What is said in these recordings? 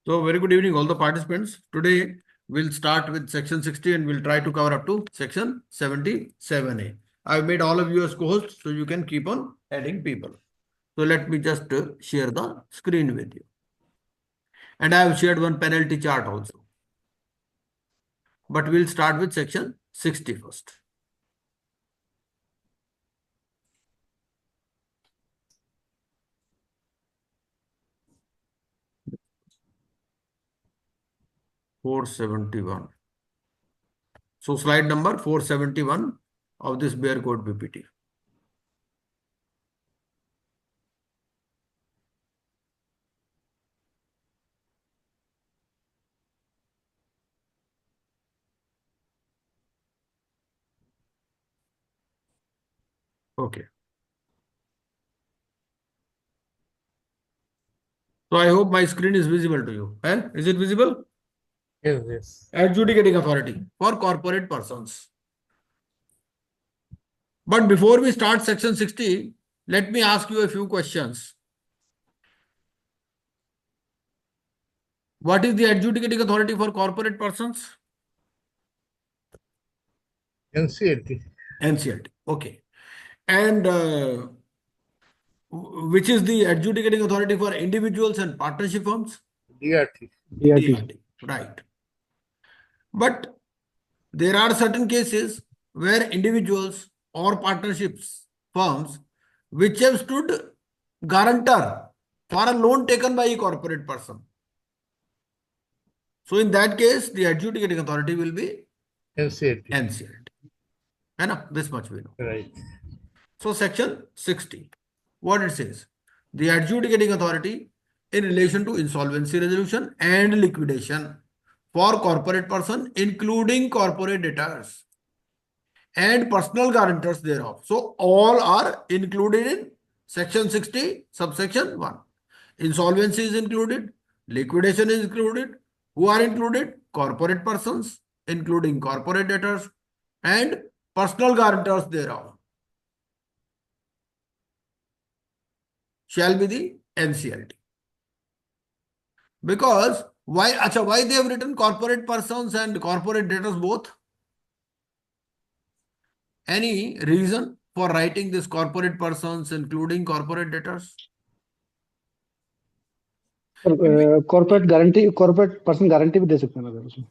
So, very good evening, all the participants. Today, we'll start with section 60 and we'll try to cover up to section 77A. I've made all of you as co-hosts, so you can keep on adding people. So, let me just share the screen with you. And I have shared one penalty chart also. But we'll start with section 60 first. (471). So, slide number 471 of this Bear Code PPT. Okay. So, I hope my screen is visible to you. Eh? Is it visible? Yes. Adjudicating authority for corporate persons. But before we start section 60, let me ask you a few questions. What is the adjudicating authority for corporate persons? NCLT. NCLT. Okay. And which is the adjudicating authority for individuals and partnership firms? DRT. DRT. Right. But there are certain cases where individuals or partnerships firms which have stood guarantor for a loan taken by a corporate person. So in that case, the adjudicating authority will be NCLT. NCLT. This much we know. Right. So section 60, what it says? The adjudicating authority in relation to insolvency resolution and liquidation for corporate person, including corporate debtors and personal guarantors thereof. So all are included in section 60, subsection 1. Insolvency is included, liquidation is included. Who are included? Corporate persons, including corporate debtors and personal guarantors thereof. Shall be the NCLT. Because why they have written corporate persons and corporate debtors both? Any reason for writing this corporate persons including corporate debtors? Corporate guarantee corporate person guarantee भी दे सकते हैं अगर उसमें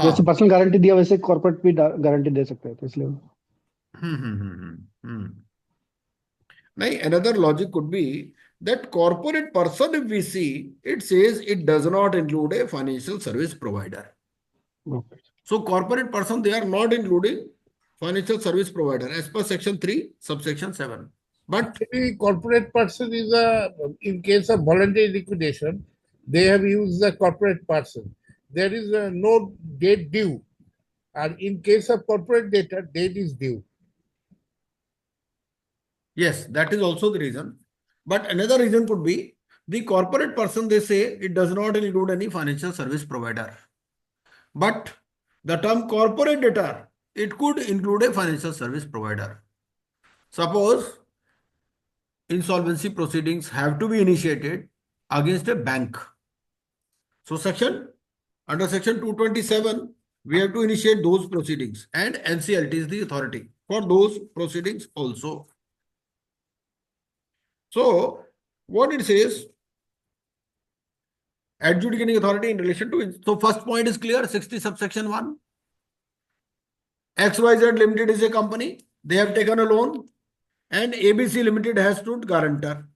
जैसे personal guarantee दिया वैसे corporate भी guarantee दे सकते हैं तो इसलिए नहीं, another logic could be that corporate person, if we see, it says it does not include a financial service provider. Okay. So corporate person, they are not including financial service provider as per section 3, subsection 7. But Actually, corporate person is in case of voluntary liquidation, they have used the corporate person. There is no date due. And in case of corporate debtor, date is due. yes, that is also the reason. But another reason could be the corporate person, they say it does not include any financial service provider. But the term corporate debtor, it could include a financial service provider. Suppose insolvency proceedings have to be initiated against a bank. So under section 227, we have to initiate those proceedings and NCLT is the authority for those proceedings also. So what it says, adjudicating authority in relation to, so first point is clear, 60 subsection 1. XYZ Limited is a company, they have taken a loan and ABC Limited has stood guarantor.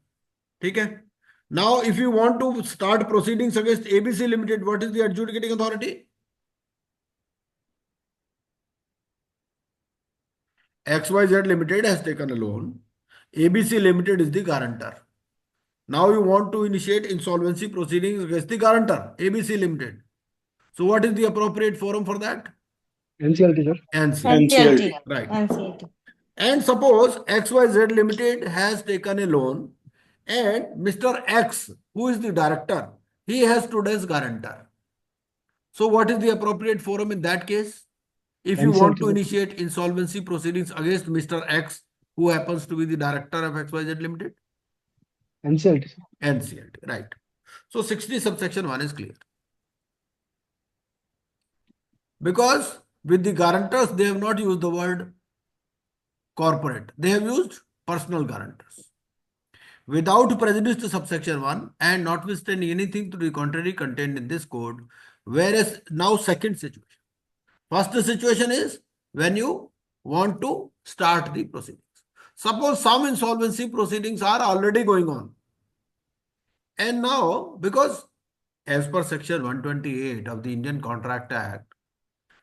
Okay. Now, if you want to start proceedings against ABC Limited, what is the adjudicating authority? XYZ Limited has taken a loan. ABC Limited is the guarantor. Now you want to initiate insolvency proceedings against the guarantor, ABC Limited. So what is the appropriate forum for that? NCLT, sir. NCLT. Right. NCLT. And suppose XYZ Limited has taken a loan and Mr. X, who is the director, he has stood as guarantor. So what is the appropriate forum in that case? If you want to initiate insolvency proceedings against Mr. X, who happens to be the director of XYZ Limited? NCLT, sir. NCLT, right. So 60 subsection 1 is clear. Because with the guarantors, they have not used the word corporate. They have used personal guarantors. Without prejudice to subsection 1 and notwithstanding anything to the contrary contained in this code, whereas now second situation. First situation is when you want to start the proceedings. Suppose some insolvency proceedings are already going on. And now, because as per section 128 of the Indian Contract Act,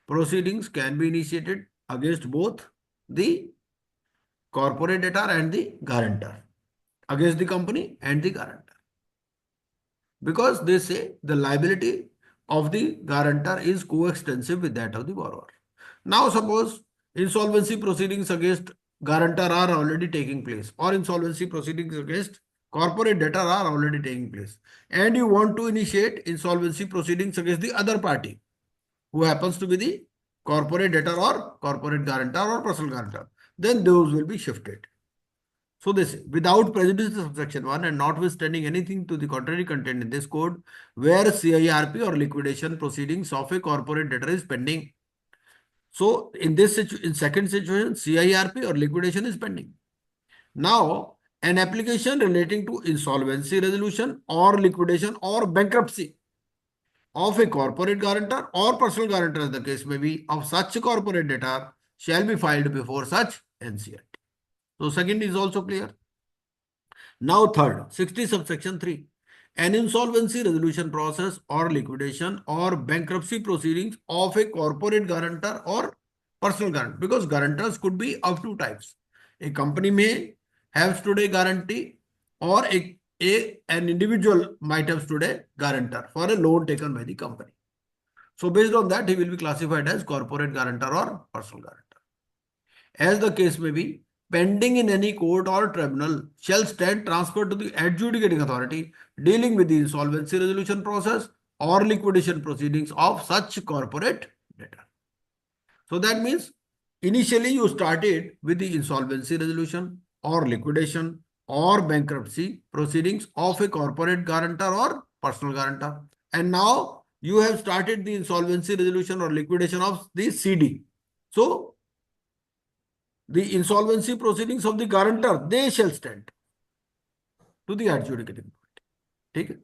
proceedings can be initiated against both the corporate debtor and the guarantor, against the company and the guarantor. Because they say the liability of the guarantor is coextensive with that of the borrower. Now suppose insolvency proceedings against guarantor are already taking place, or insolvency proceedings against corporate debtor are already taking place, and you want to initiate insolvency proceedings against the other party, who happens to be the corporate debtor or corporate guarantor or personal guarantor, then those will be shifted. So this, without prejudice to subsection 1 and notwithstanding anything to the contrary contained in this code, where CIRP or liquidation proceedings of a corporate debtor is pending. So in this in second situation, CIRP or liquidation is pending. Now, an application relating to insolvency resolution or liquidation or bankruptcy of a corporate guarantor or personal guarantor, as the case may be, of such corporate debtor shall be filed before such NCLT. So second is also clear. Now third, 60 subsection 3. An insolvency resolution process or liquidation or bankruptcy proceedings of a corporate guarantor or personal guarantor, because guarantors could be of two types. A company may have stood a guarantee, or an individual might have stood a guarantor for a loan taken by the company. So based on that, he will be classified as corporate guarantor or personal guarantor. As the case may be, pending in any court or tribunal shall stand transferred to the adjudicating authority dealing with the insolvency resolution process or liquidation proceedings of such corporate debtor. So that means initially you started with the insolvency resolution or liquidation or bankruptcy proceedings of a corporate guarantor or personal guarantor. And now you have started the insolvency resolution or liquidation of the CD. So the insolvency proceedings of the guarantor, they shall stand to the adjudicating authority. ठीक है,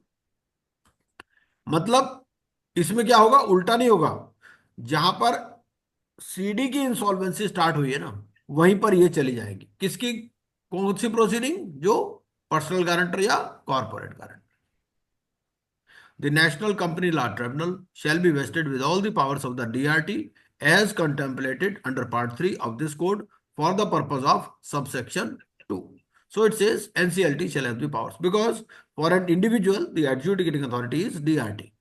मतलब इसमें क्या होगा, उल्टा नहीं होगा. जहां पर सीडी की इंसॉल्वेंसी स्टार्ट हुई है ना, वहीं पर ये चली जाएगी. किसकी, कौन सी प्रोसीडिंग, जो पर्सनल गारंटर या corporate guarantor. The National Company Law Tribunal shall be vested with all the powers of the DRT as contemplated under Part 3 of this code for the purpose of subsection 2. So it says NCLT shall have the powers, because for an individual, the adjudicating authority is DRT.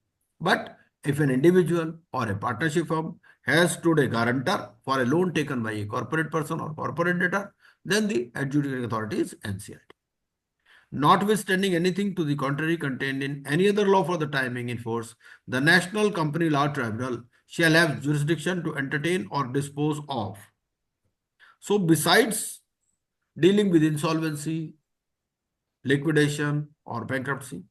But if an individual or a partnership firm has stood a guarantor for a loan taken by a corporate person or corporate debtor, then the adjudicating authority is NCLT. Notwithstanding anything to the contrary contained in any other law for the time being in force, the National Company Law Tribunal shall have jurisdiction to entertain or dispose of. So besides dealing with insolvency, liquidation or bankruptcy,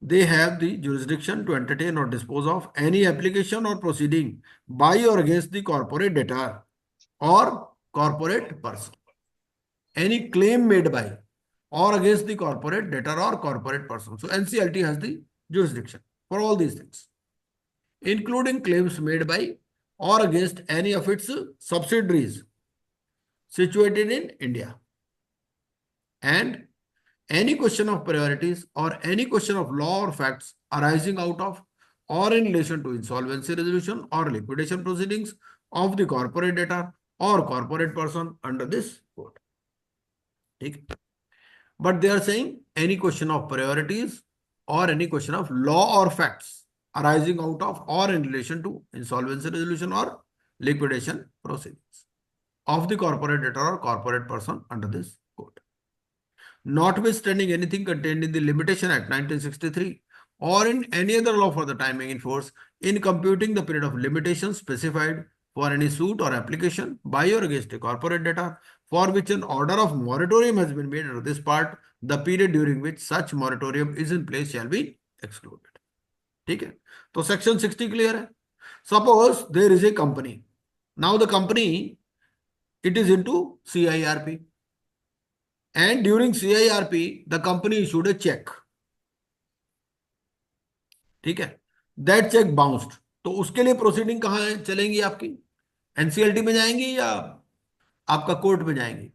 they have the jurisdiction to entertain or dispose of any application or proceeding by or against the corporate debtor or corporate person. Any claim made by or against the corporate debtor or corporate person. So NCLT has the jurisdiction for all these things, including claims made by or against any of its subsidiaries situated in India. And any question of priorities or any question of law or facts arising out of or in relation to insolvency resolution or liquidation proceedings of the corporate debtor or corporate person under this code. Okay. But they are saying any question of priorities or any question of law or facts arising out of or in relation to insolvency resolution or liquidation proceedings of the corporate debtor or corporate person under this code. Notwithstanding anything contained in the Limitation Act 1963 or in any other law for the time being in force, in computing the period of limitation specified for any suit or application by or against a corporate debtor for which an order of moratorium has been made under this part, the period during which such moratorium is in place shall be excluded. ठीक है, तो section 60 clear है. Suppose there is a company. Now the company, it is into CIRP, and during CIRP the company issued a check. ठीक है, that check bounced. तो उसके लिए proceeding कहाँ है चलेंगी आपकी? एनसीएलटी में जाएंगी या आपका कोर्ट में जाएंगी?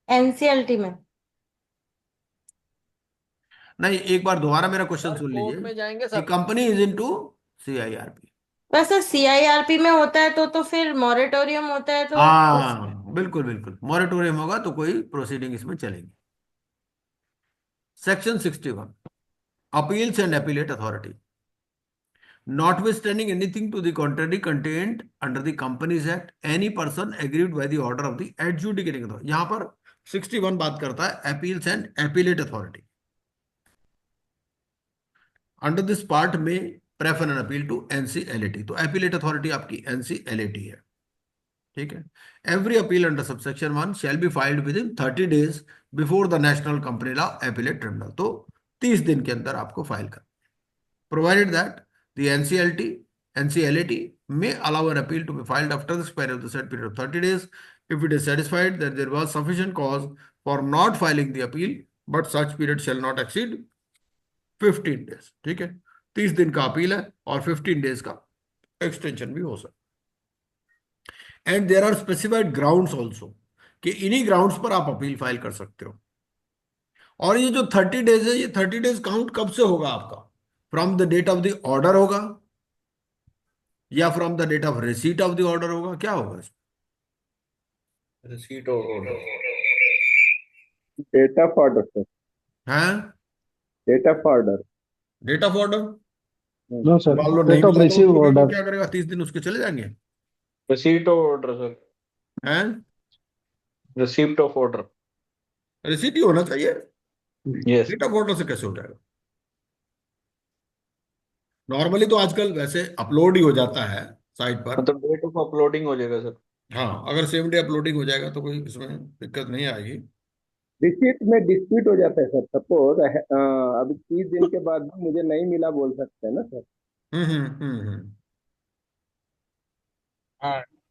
एनसीएलटी में। नहीं, एक बार दोबारा मेरा क्वेश्चन सुन कोर्ट लीजिए में जाएंगे कि sir. Company is into CIRP. वैसे सीआईआरपी में होता है तो फिर मॉरेटोरियम होता है तो हाँ, बिल्कुल बिल्कुल, मॉरेटोरियम होगा तो कोई प्रोसीडिंग इसमें चलेगी. Section 61, appeals and appellate authority. Notwithstanding anything to the contrary contained under the Companies Act, any person aggrieved by the order of the adjudicating authority. यहां पर 61 बात करता है appeals and appellate authority. Under this part may prefer an appeal to NCLAT. तो appellate authority आपकी NCLAT है. ठीक है. Every appeal under subsection 1 shall be filed within 30 days before the National Company Law Appellate Tribunal. तो 30 दिन के अंदर आपको फाइल कर. Provided that the NCLAT may allow an appeal to be filed after the expiry of the said period of 30 days if it is satisfied that there was sufficient cause for not filing the appeal, but such period shall not exceed 15 days. ठीक है, 30 दिन का appeal है और 15 days का extension भी हो सकता. And there are specified grounds also कि इन्हीं ग्राउंड्स पर आप अपील फाइल कर सकते हो. और ये जो 30 डेज है, ये 30 डेज काउंट कब से होगा आपका? From the date of the order होगा या from the date of receipt of the order होगा? क्या होगा इसमें? Receipt order, date of order sir. हैं? Date of order. Date of order? No sir, मान लो नहीं डेट ऑफ मिला तो रिसीव उसको ऑर्डर. क्या करेगा? 30 दिन उसके चले जाएंगे. रिसीट ऑर्डर सर, हैं? Receipt of order. रिसीट ही होना चाहिए. यस. डेट ऑफ ऑर्डर से कैसे हो जाएगा? नॉर्मली तो आजकल वैसे अपलोड ही हो जाता है साइट पर. मतलब डेट ऑफ अपलोडिंग हो जाएगा सर. हाँ, अगर सेम डे अपलोडिंग हो जाएगा तो कोई इसमें दिक्कत नहीं आएगी. रिसीट में डिस्प्यूट हो जाता है सर. सपोज अभी 30 दिन के बाद भी मुझे नहीं मिला बोल सकते हैं ना सर.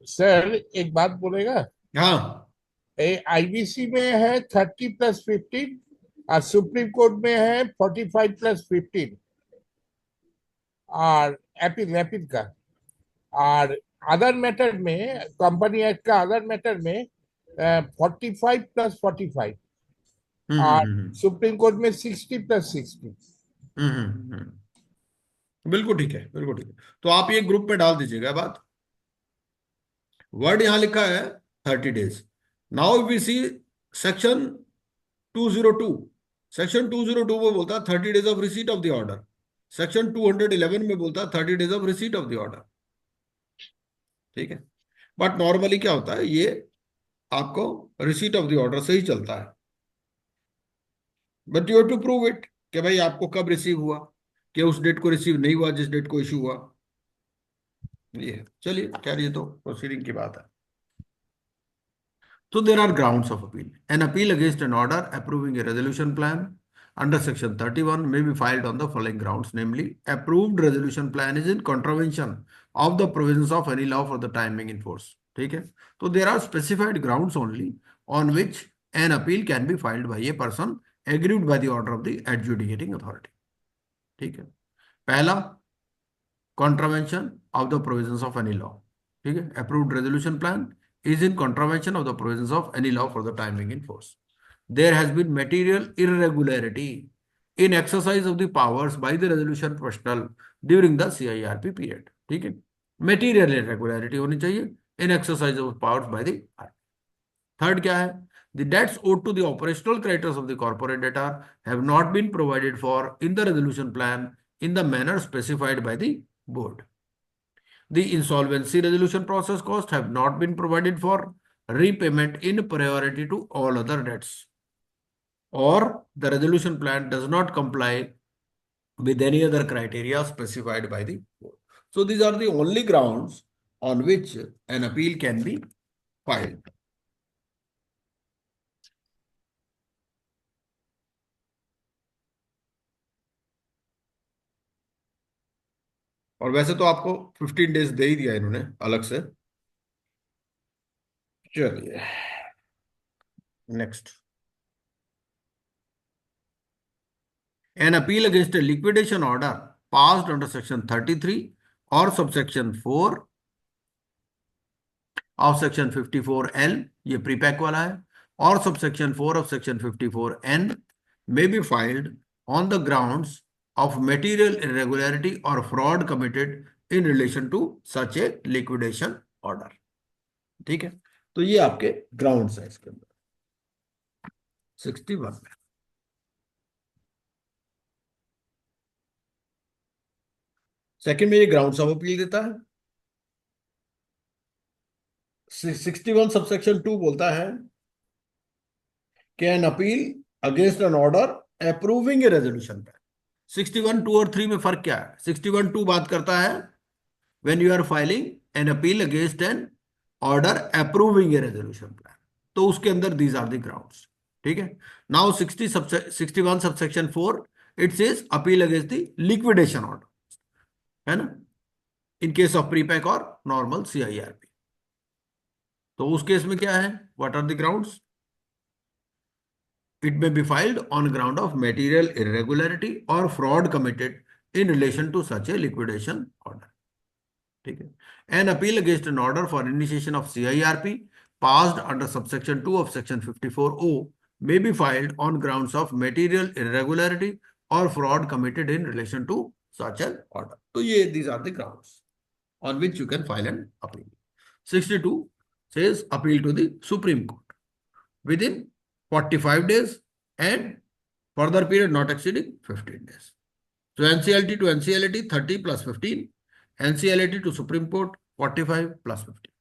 सर एक बात बोलेगा, हाँ, आईबीसी में है 30+15 और सुप्रीम कोर्ट में है 45+15 और रैपिड का. और अदर मैटर में, कंपनी एक्ट का अदर मैटर में 45+45 और सुप्रीम कोर्ट में 60+60. बिल्कुल ठीक है, बिल्कुल ठीक है. तो आप ये ग्रुप में डाल दीजिएगा बात. वर्ड यहां लिखा है 30 days. Now we see section 202. Section 202 में बोलता है 30 days of receipt of the order. Section 211 में बोलता है 30 days of receipt of the order. ठीक है, बट नॉर्मली क्या होता है, ये आपको रिसीट ऑफ द ऑर्डर से ही चलता है. But you have to prove it कि भाई आपको कब रिसीव हुआ, कि उस डेट को रिसीव नहीं हुआ जिस डेट को इश्यू हुआ. ये चलिए, खैर ये तो प्रोसीडिंग की बात है. So there are grounds of appeal. An appeal against an order approving a resolution plan under section 31 may be filed on the following grounds, namely, approved resolution plan is in contravention of the provisions of any law for the time being in force. ठीक है, तो there are specified grounds only on which an appeal can be filed by a person aggrieved by the order of the adjudicating authority. ठीक है, पहला contravention of the provisions of any law. ठीक है, approved resolution plan is in contravention of the provisions of any law for the time being in force. There has been material irregularity in exercise of the powers by the resolution professional during the CIRP period. ठीक है, material irregularity होनी चाहिए in exercise of powers by the. Third क्या है? The debts owed to the operational creditors of the corporate debtor have not been provided for in the resolution plan in the manner specified by the board. The insolvency resolution process costs have not been provided for repayment in priority to all other debts, or the resolution plan does not comply with any other criteria specified by the board. So these are the only grounds on which an appeal can be filed. और वैसे तो आपको 15 days दे ही दिया इन्होंने अलग से. चलिए next. An appeal against a liquidation order passed under section 33 or subsection 4 of section 54L, ये प्रीपैक वाला है, और subsection 4 of section 54N may be filed on the grounds of material irregularity or fraud committed in relation to such a liquidation order. ठीक है, तो ये आपके grounds है इसके अंदर 61 में. सेकंड में ये ग्राउंड्स ऑफ अपील देता है. 61 सबसेक्शन 2 बोलता है कि N appeal against an order approving a resolution plan. 61 2 और 3 में फर्क क्या है? 61 2 बात करता है when you are filing an appeal against an order approving a resolution plan, तो उसके अंदर दीज आर द ग्राउंड्स. ठीक है. Now 61 subsection 4 it says appeal against the liquidation order, है ना, इन केस ऑफ प्रीपैक और नॉर्मल सीआईआरपी. तो उस केस में क्या है? What are the grounds? It may be filed on ground of material irregularity or fraud committed in relation to such a liquidation order. ठीक है. An appeal against an order for initiation of CIRP passed under subsection 2 of section 54O may be filed on grounds of material irregularity or fraud committed in relation to such an order. तो ये these are the grounds on which you can file an appeal. 62 says appeal to the Supreme Court within 45 days and further period not exceeding 15 days. So NCLT to NCLT 30 plus 15, NCLT to Supreme Court 45 plus 15.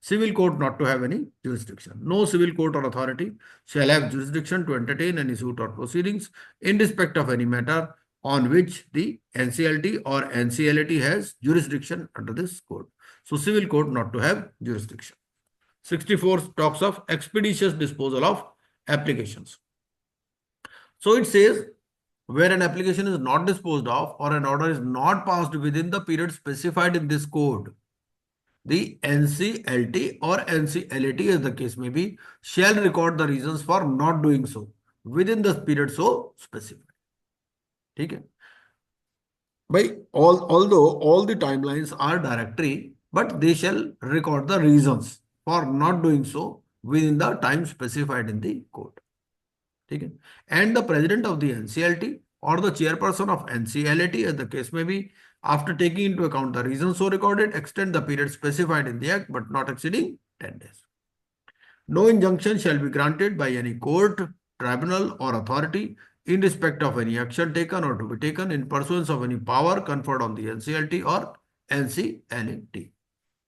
Civil court not to have any jurisdiction. No civil court or authority shall have jurisdiction to entertain any suit or proceedings in respect of any matter on which the NCLT or NCLT has jurisdiction under this code. So civil court not to have jurisdiction. 64 talks of expeditious disposal of applications. So it says where an application is not disposed of or an order is not passed within the period specified in this code, the NCLT or NCLAT as the case may be shall record the reasons for not doing so within the period so specified. ठीक है भाई. Although all the timelines are directory, but they shall record the reasons for not doing so within the time specified in the code. ठीक है. And the president of the NCLT or the chairperson of NCLAT as the case may be, after taking into account the reasons so recorded, extend the period specified in the act but not exceeding 10 days. No injunction shall be granted by any court, tribunal or authority in respect of any action taken or to be taken in pursuance of any power conferred on the NCLT or NCLAT.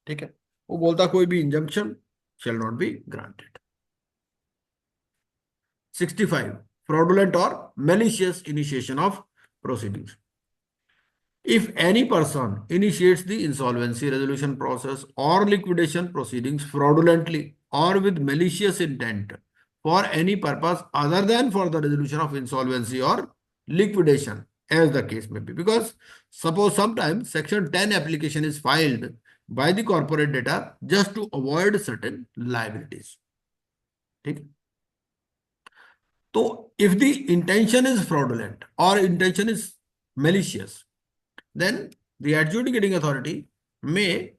ठीक है. वो बोलता कोई भी injunction shall not be granted. 65 fraudulent or malicious initiation of proceedings. If any person initiates the insolvency resolution process or liquidation proceedings fraudulently or with malicious intent for any purpose other than for the resolution of insolvency or liquidation, as the case may be, because suppose sometimes section 10 application is filed by the corporate debtor just to avoid certain liabilities. ठीक है. So if the intention is fraudulent or intention is malicious, then the adjudicating authority may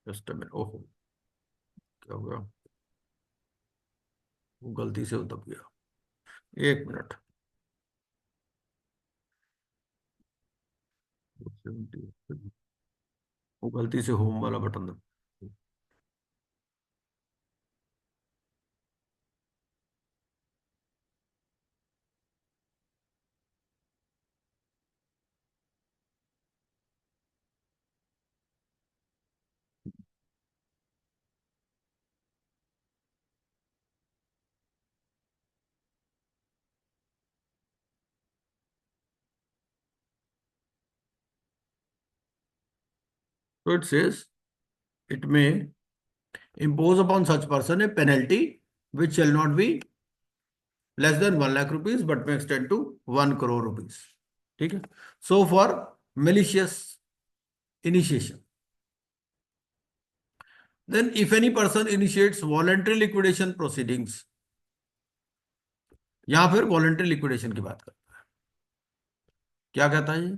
just a minute. Oh, क्या हो गया? वो गलती से दब गया. एक मिनट. वो गलती से होम वाला बटन दब. So it says it may impose upon such person a penalty which shall not be less than 1 lakh rupees but may extend to 1 crore rupees. ठीक है. So for malicious initiation. Then if any person initiates voluntary liquidation proceedings, यहां फिर voluntary liquidation की बात करता है. क्या कहता है ये?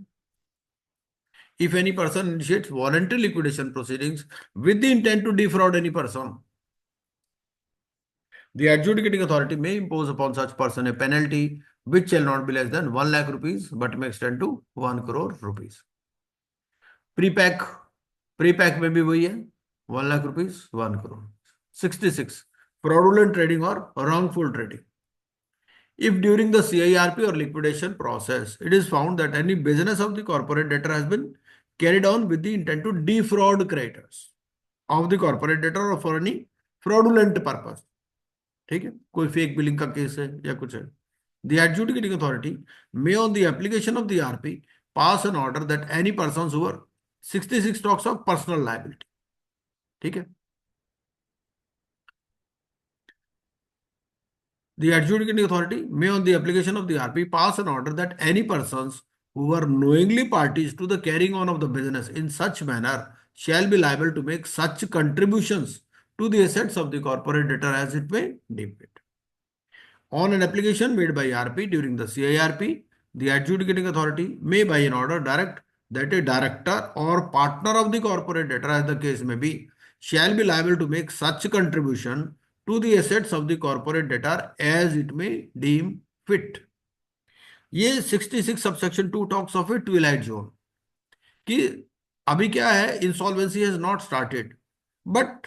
If any person initiates voluntary liquidation proceedings with the intent to defraud any person, the adjudicating authority may impose upon such person a penalty which shall not be less than 1 lakh rupees but may extend to 1 crore rupees. Pre-pack में भी वही है, 1 lakh rupees, 1 crore. 66. Fraudulent trading or wrongful trading. If during the CIRP or liquidation process, it is found that any business of the corporate debtor has been carried on with the intent to defraud creditors of the corporate debtor or for any fraudulent purpose. ठीक है, कोई fake billing का case है या कुछ है. The adjudicating authority may on the application of the RP pass an order that any persons who are 66 talks of personal liability. ठीक है. The adjudicating authority may on the application of the RP pass an order that any persons who were knowingly parties to the carrying on of the business in such manner shall be liable to make such contributions to the assets of the corporate debtor as it may deem fit. On an application made by RP during the CIRP, the adjudicating authority may by an order direct that a director or partner of the corporate debtor, as the case may be, shall be liable to make such contribution to the assets of the corporate debtor as it may deem fit. ये 66 subsection 2 talks of a twilight zone कि अभी क्या है, insolvency has not started, but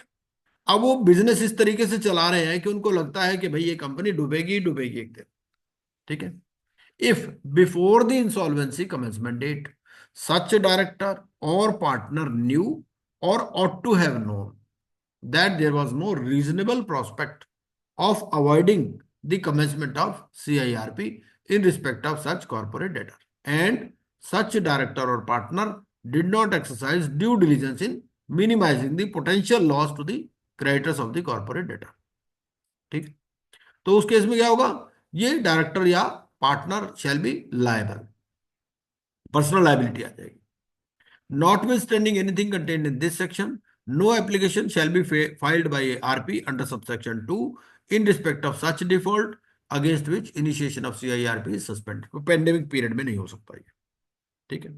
अब वो business इस तरीके से चला रहे हैं कि उनको लगता है कि भाई ये कंपनी डूबेगी डूबेगी एक दिन. ठीक है. If before the insolvency commencement date such director और पार्टनर न्यू और ought to have known that there was no reasonable prospect of avoiding the commencement of CIRP in respect of such corporate debtor, and such director or partner did not exercise due diligence in minimizing the potential loss to the creditors of the corporate debtor. ठीक. तो उस केस में क्या होगा, ये director या partner shall be liable, personal liability आ जाएगी. Notwithstanding anything contained in this section, no application shall be filed by a RP under subsection 2 in respect of such default against which initiation of CIRP is suspended. Pandemic period में नहीं हो सकता ये. ठीक है.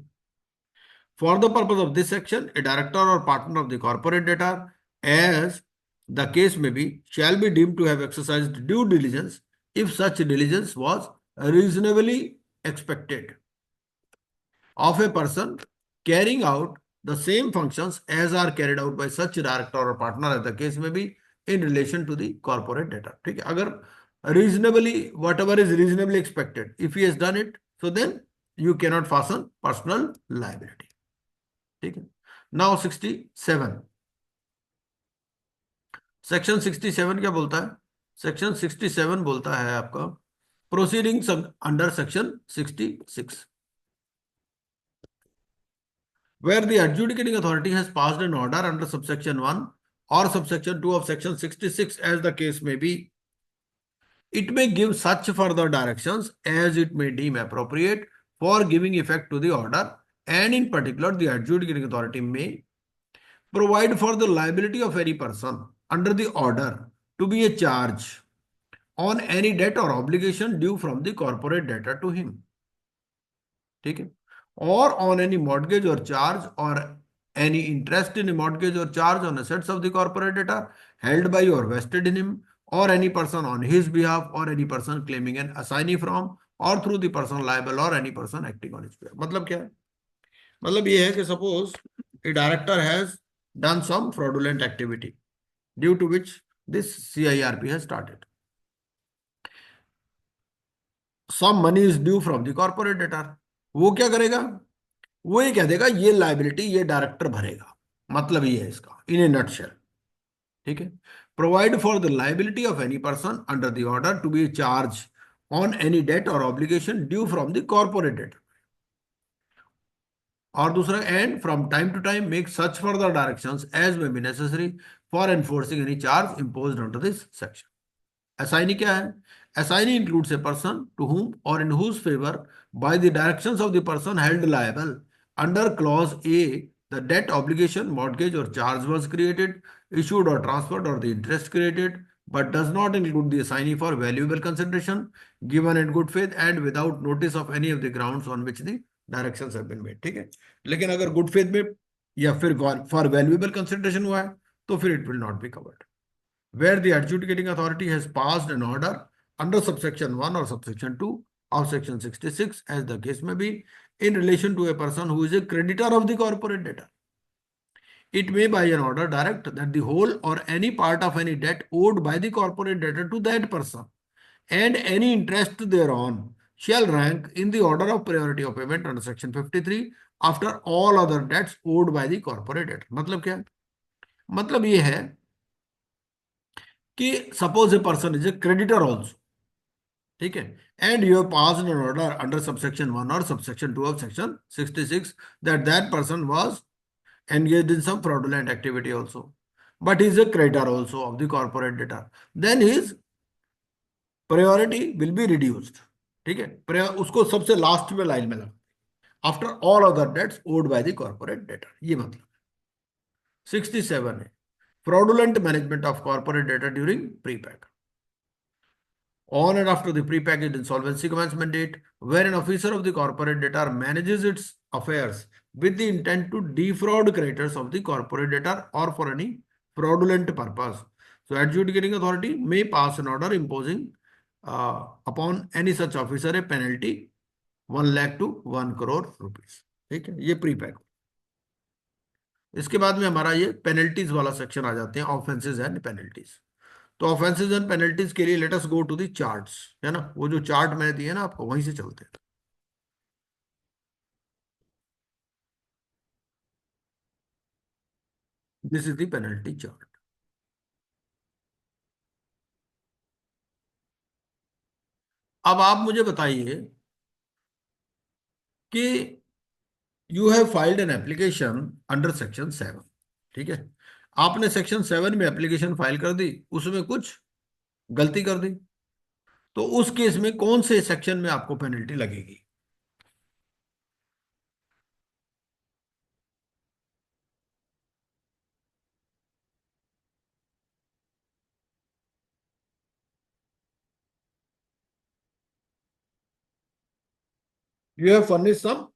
For the purpose of this section, a director or partner of the corporate debtor, as the case may be, shall be deemed to have exercised due diligence if such diligence was reasonably expected of a person carrying out the same functions as are carried out by such director or partner, as the case may be, in relation to the corporate debtor. ठीक है. अगर reasonably, whatever is reasonably expected, if he has done it, so then you cannot fasten personal liability. ठीक है. Now 67. Section 67 क्या बोलता है? Section 67 बोलता है आपका proceedings under section 66, where the adjudicating authority has passed an order under subsection 1 or subsection 2 of section 66, as the case may be, it may give such further directions as it may deem appropriate for giving effect to the order, and in particular the adjudicating authority may provide for the liability of any person under the order to be a charge on any debt or obligation due from the corporate debtor to him. ठीक है. Or on any mortgage or charge or any interest in a mortgage or charge on assets of the corporate debtor held by or vested in him, or any person on his behalf, or any person claiming an assignee from or through the person liable, or any person acting on his behalf. मतलब क्या है? मतलब ये है कि suppose a director has done some fraudulent activity due to which this CIRP has started. Some money is due from the corporate debtor. वो क्या करेगा? वो ये कह देगा ये लाइबिलिटी ये डायरेक्टर भरेगा. मतलब ये है इसका इन ए नटशेल. ठीक है. Provide for the liability of any person under the order to be charge on any debt और obligation due from the corporate debtor और दूसरा and from time to time make such further directions as may be necessary for enforcing any charge imposed under this section. Assignee क्या है? Assignee includes a person to whom or in whose favor by the directions of the person held liable under clause A the debt, obligation, mortgage or charge was created, issued or transferred or the interest created, but does not include the assignee for valuable consideration given in good faith and without notice of any of the grounds on which the directions have been made। ठीक है, लेकिन अगर good faith में या फिर for valuable consideration हुआ है तो फिर it will not be covered. Where the adjudicating authority has passed an order under subsection 1 or subsection 2 of section 66 as the case may be in relation to a person who is a creditor of the corporate debtor, it may by an order direct that the whole or any part of any debt owed by the corporate debtor to that person and any interest thereon shall rank in the order of priority of payment under section 53 after all other debts owed by the corporate debtor। मतलब क्या? मतलब ये है कि suppose a person is a creditor also, ठीक है, and you have passed an order under subsection 1 और subsection 2 of section 66 that person was engaged in some fraudulent activity also, but he is a creditor also of the corporate debtor, then his priority will be reduced। ठीक है, उसको सबसे last में line में लगा after all other debts owed by the corporate debtor, ये मतलब। 67 है fraudulent management of corporate debtor during prepack। On and after the prepackaged insolvency commencement date, where an officer of the corporate debtor manages its affairs with the intent to defraud creditors of the corporate debtor or for any fraudulent purpose, so adjudicating authority may pass an order imposing upon any such officer a penalty 1 lakh to 1 crore rupees। ठीक है, ये prepack. इसके बाद में हमारा ये penalties वाला section आ जाते हैं, ऑफेंसेस एंड पेनल्टीज। तो ऑफेंसेस एंड पेनल्टीज के लिए let us go to the charts, है ना, वो जो चार्ट मैंने दिए ना आपको वहीं से चलते हैं। This is the penalty chart. अब आप मुझे बताइए कि you have filed an application under section 7, ठीक है, आपने सेक्शन 7 में एप्लीकेशन फाइल कर दी, उसमें कुछ गलती कर दी, तो उस केस में कौन से सेक्शन में आपको पेनल्टी लगेगी? You have furnish some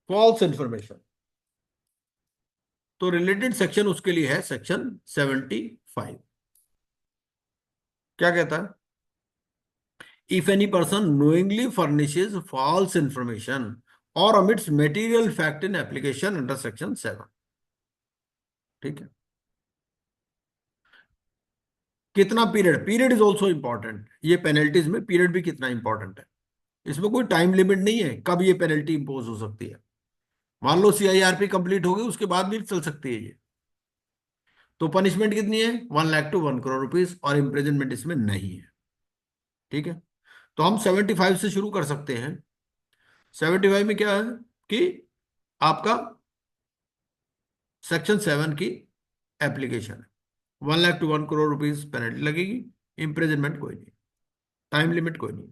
false information, तो रिलेटेड सेक्शन उसके लिए है सेक्शन 75। क्या कहता है? If any person knowingly furnishes false information और omits material fact in application under section 7। ठीक है, कितना period? Period is also important. ये पेनल्टीज में पीरियड भी कितना इंपॉर्टेंट है, इसमें कोई टाइम लिमिट नहीं है कब ये पेनल्टी इंपोज हो सकती है। मान लो CIRP कंप्लीट हो गई, उसके बाद भी चल सकती है ये। तो पनिशमेंट कितनी है? 1 लाख टू 1 करोड़ रुपीस, और इम्प्रिजनमेंट इसमें नहीं है। ठीक है, तो हम 75 से शुरू कर सकते हैं। 75 में क्या है कि आपका सेक्शन 7 की एप्लीकेशन है, 1 lakh to 1 crore rupees penalty लगेगी, इम्प्रिजनमेंट कोई नहीं, टाइम लिमिट कोई नहीं।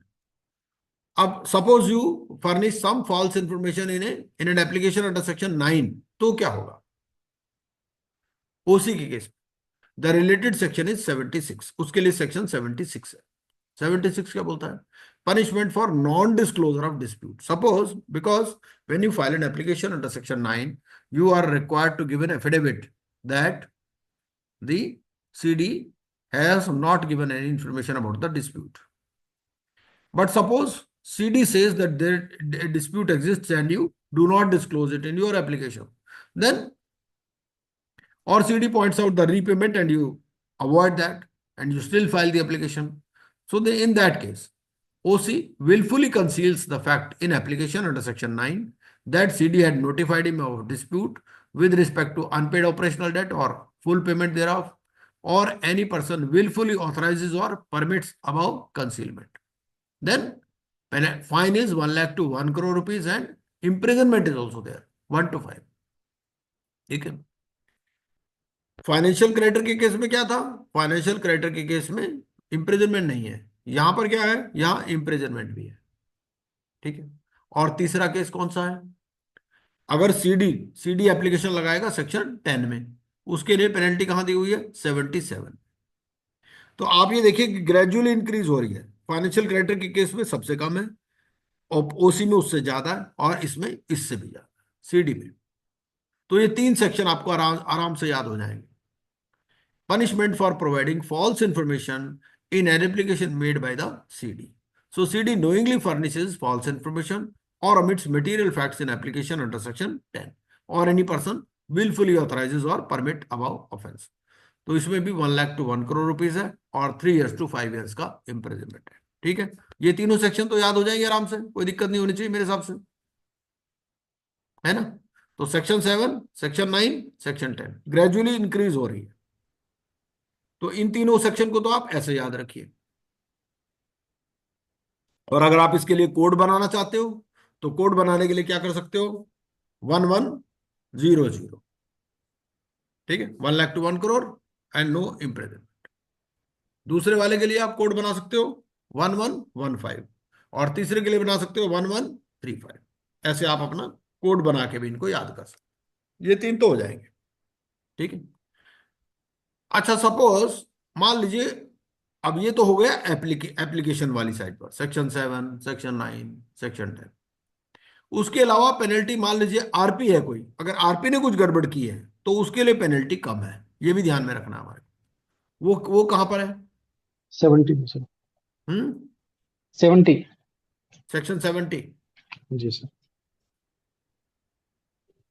अब suppose you furnish some false information in an application under section 9, तो क्या होगा? ओसी के case the related section is 76, उसके लिए सेक्शन 76 है। 76 क्या बोलता है? punishment for non-disclosure of dispute. Suppose because when you file an application under section 9, you are required to give an affidavit that the CD has not given any information about the dispute. But suppose CD says that there a dispute exists and you do not disclose it in your application, then or CD points out the repayment and you avoid that and you still file the application. So in that case, OC willfully conceals the fact in application under section 9 that CD had notified him of dispute with respect to unpaid operational debt or full payment thereof, or any person willfully authorizes or permits above concealment. Then fine is 1 lakh to 1 crore rupees and imprisonment is also there. 1 to 5। ठीक है। Financial creditor के case में क्या था? Financial creditor के case में imprisonment नहीं है। यहां पर क्या है? यहां इम्प्रिजनमेंट भी है। ठीक है। और तीसरा केस कौन सा है? अगर सीडी एप्लीकेशन लगाएगा सेक्शन 10 में, उसके लिए पेनल्टी कहां दी हुई है? 77। तो आप ये देखिए कि ग्रेजुअली इंक्रीज हो रही है। फाइनेंशियल क्रेडिटर के केस में सबसे कम है, और ओसी में उससे ज्यादा है, और इसमें इससे भी ज्यादा है, सीडी में। तो ये 3 सेक्शन आपको आराम आराम से याद हो जाएंगे। Punishment for providing false information in an application made by the CD. So CD knowingly furnishes false information or omits material facts in application under section 10, or any person willfully authorizes or permit above offense. तो इसमें भी 1 lakh to 1 crore rupees है, और 3 years to 5 years का imprisonment है। ठीक है। ये तीनों सेक्शन तो याद हो जाएंगे आराम से, कोई दिक्कत नहीं होनी चाहिए मेरे हिसाब से, है ना? तो section 7, section 9, section 10 gradually increase हो रही है। तो इन तीनों सेक्शन को तो आप ऐसे याद रखिए। और अगर आप इसके लिए कोड बनाना चाहते हो, तो कोड बनाने के लिए क्या कर सकते हो? 1100। ठीक है। 1 lakh to 1 crore and no imprisonment. दूसरे वाले के लिए आप कोड बना सकते हो 1115, और तीसरे के लिए बना सकते हो 1135। ऐसे आप अपना कोड बना के भी इनको याद कर सकते। ये 3 तो हो जाएंगे। ठीक है। अच्छा, सपोज मान लीजिए, अब ये तो हो गया एप्लीकेशन वाली साइड पर, सेक्शन 7, सेक्शन 9, सेक्शन 10। उसके अलावा पेनल्टी, मान लीजिए आरपी है कोई, अगर आरपी ने कुछ गड़बड़ की है तो उसके लिए पेनल्टी कम है। ये भी ध्यान में रखना हमारे। वो कहां पर है? 70 में सर। 70। सेक्शन 70। जी सर।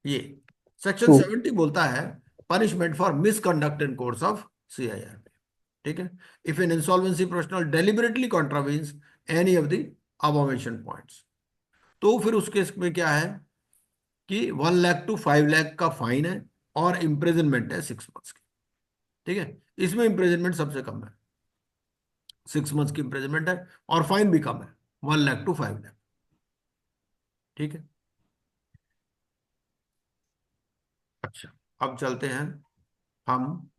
ये सेक्शन 2। 70 बोलता है punishment for misconduct in course of CIRP. ठीक है। If an insolvency professional deliberately contravenes any of the above mentioned points, तो फिर उस केस में क्या है कि 1 लाख to 5 लाख का फाइन है, और इम्प्रिजनमेंट है 6 मंथ्स की। ठीक है। इसमें इम्प्रिजनमेंट सबसे कम है, 6 मंथ्स की इम्प्रिजनमेंट है, और फाइन भी कम है, 1 लाख to 5 लाख। ठीक है। अच्छा, अब चलते हैं हम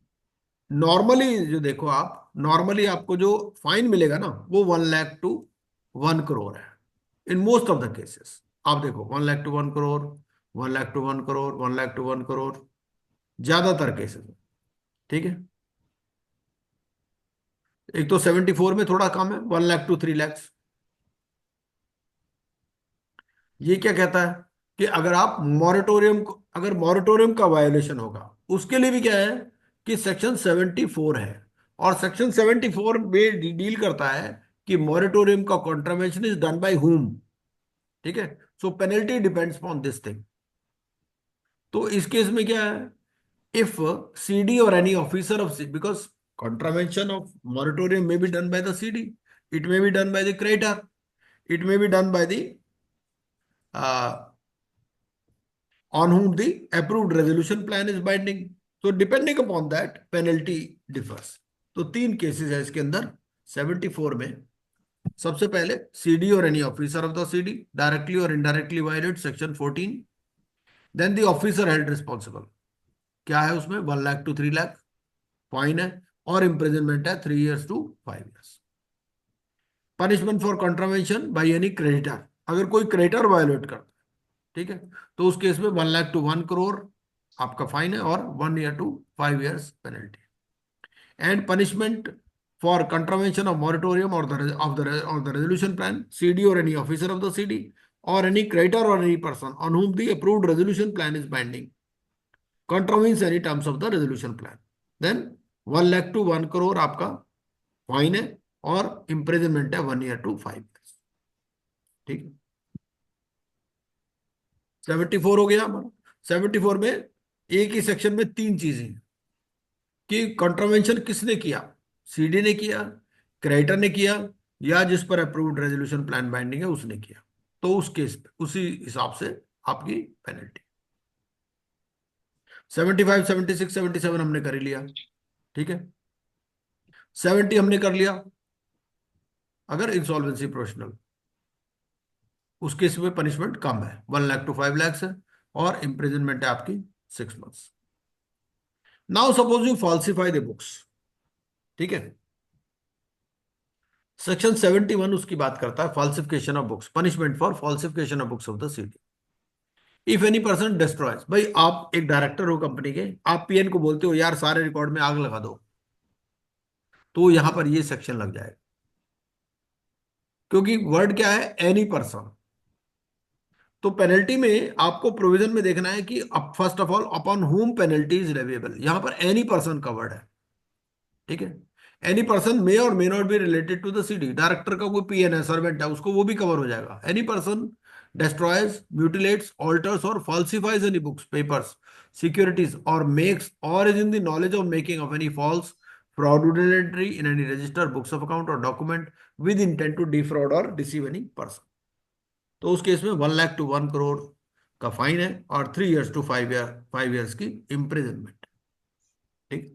नॉर्मली। जो देखो आप, नॉर्मली आपको जो फाइन मिलेगा ना, वो 1 लाख to 1 करोड़ है in most of the cases. आप देखो 1 lakh to 1 crore, 1 lakh to 1 crore, 1 lakh to 1 crore, ज्यादातर केसेस में। ठीक है। एक तो 74 में थोड़ा कम है, 1 लाख to 3 लाख। ये क्या कहता है कि अगर आप मॉरेटोरियम को, अगर मॉरेटोरियम का वायोलेशन होगा, उसके लिए भी क्या है कि सेक्शन 74 है, और सेक्शन 74 में डील करता है कि मॉरेटोरियम का contravention is done by whom. ठीक है। So penalty depends upon this thing. तो इस केस में क्या है, इफ सीडी और any officer of, because contravention of moratorium may be done by the CD, it may be done by the creditor, it may be done by the on whom the approved resolution plan is binding. So depending upon that penalty differs. तो 3 cases है इसके अंदर 74 में। सबसे पहले CD और any officer of the CD directly और indirectly violate section 14। Then the officer held responsible, क्या है उसमें? 1 लाख to 3 लाख फाइन है, और इम्प्रिजनमेंट है 3 years to 5 years। Punishment for contravention by any creditor, अगर कोई क्रेडिटर वायोलेट करता है, ठीक है, तो उस केस में 1 लाख to 1 करोड़ आपका फाइन है, और 1 year to 5 years penalty. And punishment for contravention of moratorium और द रेजोल्यूशन प्लान, सीडी और any officer of the CD और एनी क्रेडिटर और any person on whom the approved resolution plan is binding contravenes any terms of the resolution plan, then 1 lakh to 1 crore आपका fine है, और imprisonment है 1 year to 5 years। ठीक है। 74 हो गया हमारा। 74 में एक ही सेक्शन में 3 चीजें हैं कि कंट्रावेंशन किसने किया, सीडी ने किया, क्रेडिटर ने किया, या जिस पर अप्रूव्ड रेजोल्यूशन प्लान बाइंडिंग है उसने किया। तो उस केस पे उसी हिसाब से आपकी पेनल्टी। 75, 76, 77 हमने कर ही लिया। ठीक है। 70 हमने कर लिया अगर इंसॉल्वेंसी प्रोफेशनल, उस केस में पनिशमेंट कम है, 1 लाख to 5 लाख है। और इम्प्रिजनमेंट है आपकी 6 months। Now suppose you falsify the books, ठीक है। सेक्शन 71 उसकी बात करता है, falsification of books, punishment for falsification of books of the CD. If any person destroys, भाई आप एक डायरेक्टर हो कंपनी के, आप पीएन को बोलते हो यार सारे रिकॉर्ड में आग लगा दो, तो यहां पर ये सेक्शन लग जाएगा, क्योंकि वर्ड क्या है, एनी पर्सन। तो पेनल्टी में आपको प्रोविजन में देखना है कि फर्स्ट ऑफ ऑल अपॉन हुम पेनल्टी इज लेविएबल, यहां पर एनी पर्सन का वर्ड है, ठीक है। एनी पर्सन मे और may not be related to the CD, director का कोई पीएन है, सर्वेंट है, उसको वो भी कवर हो जाएगा। Any person destroys, mutilates, alters or falsifies any books, papers, securities or makes or is in the knowledge of making of any false fraudulent entry in any register, books of account or document with intent to defraud or deceive any person, तो उस केस में 1 lakh to 1 crore का fine है और 3 years to 5 years की imprisonment, ठीक।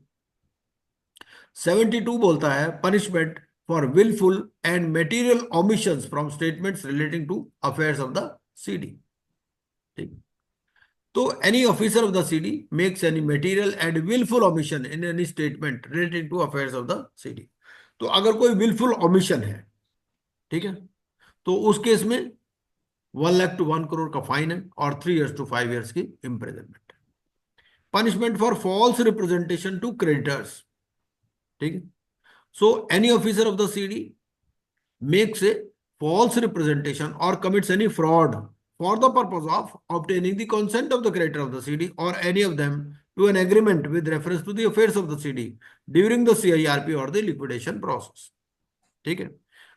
72 बोलता है punishment for wilful and material omissions from statements relating to affairs of the CD, ठीक। तो any officer of the CD makes any material and wilful omission in any statement relating to affairs of the CD, तो अगर कोई wilful omission है, ठीक है, तो उस केस में 1 लाख to 1 करोड़ का फाइन है और 3 years to 5 years की imprisonment. Punishment for false representation to creditors, ठीक है। So any officer of the CD makes a false representation or commits any fraud for the purpose of obtaining the consent of the creator of the CD or any of them to an agreement with reference to the affairs of the CD during the CIRP or the liquidation process, ठीक है।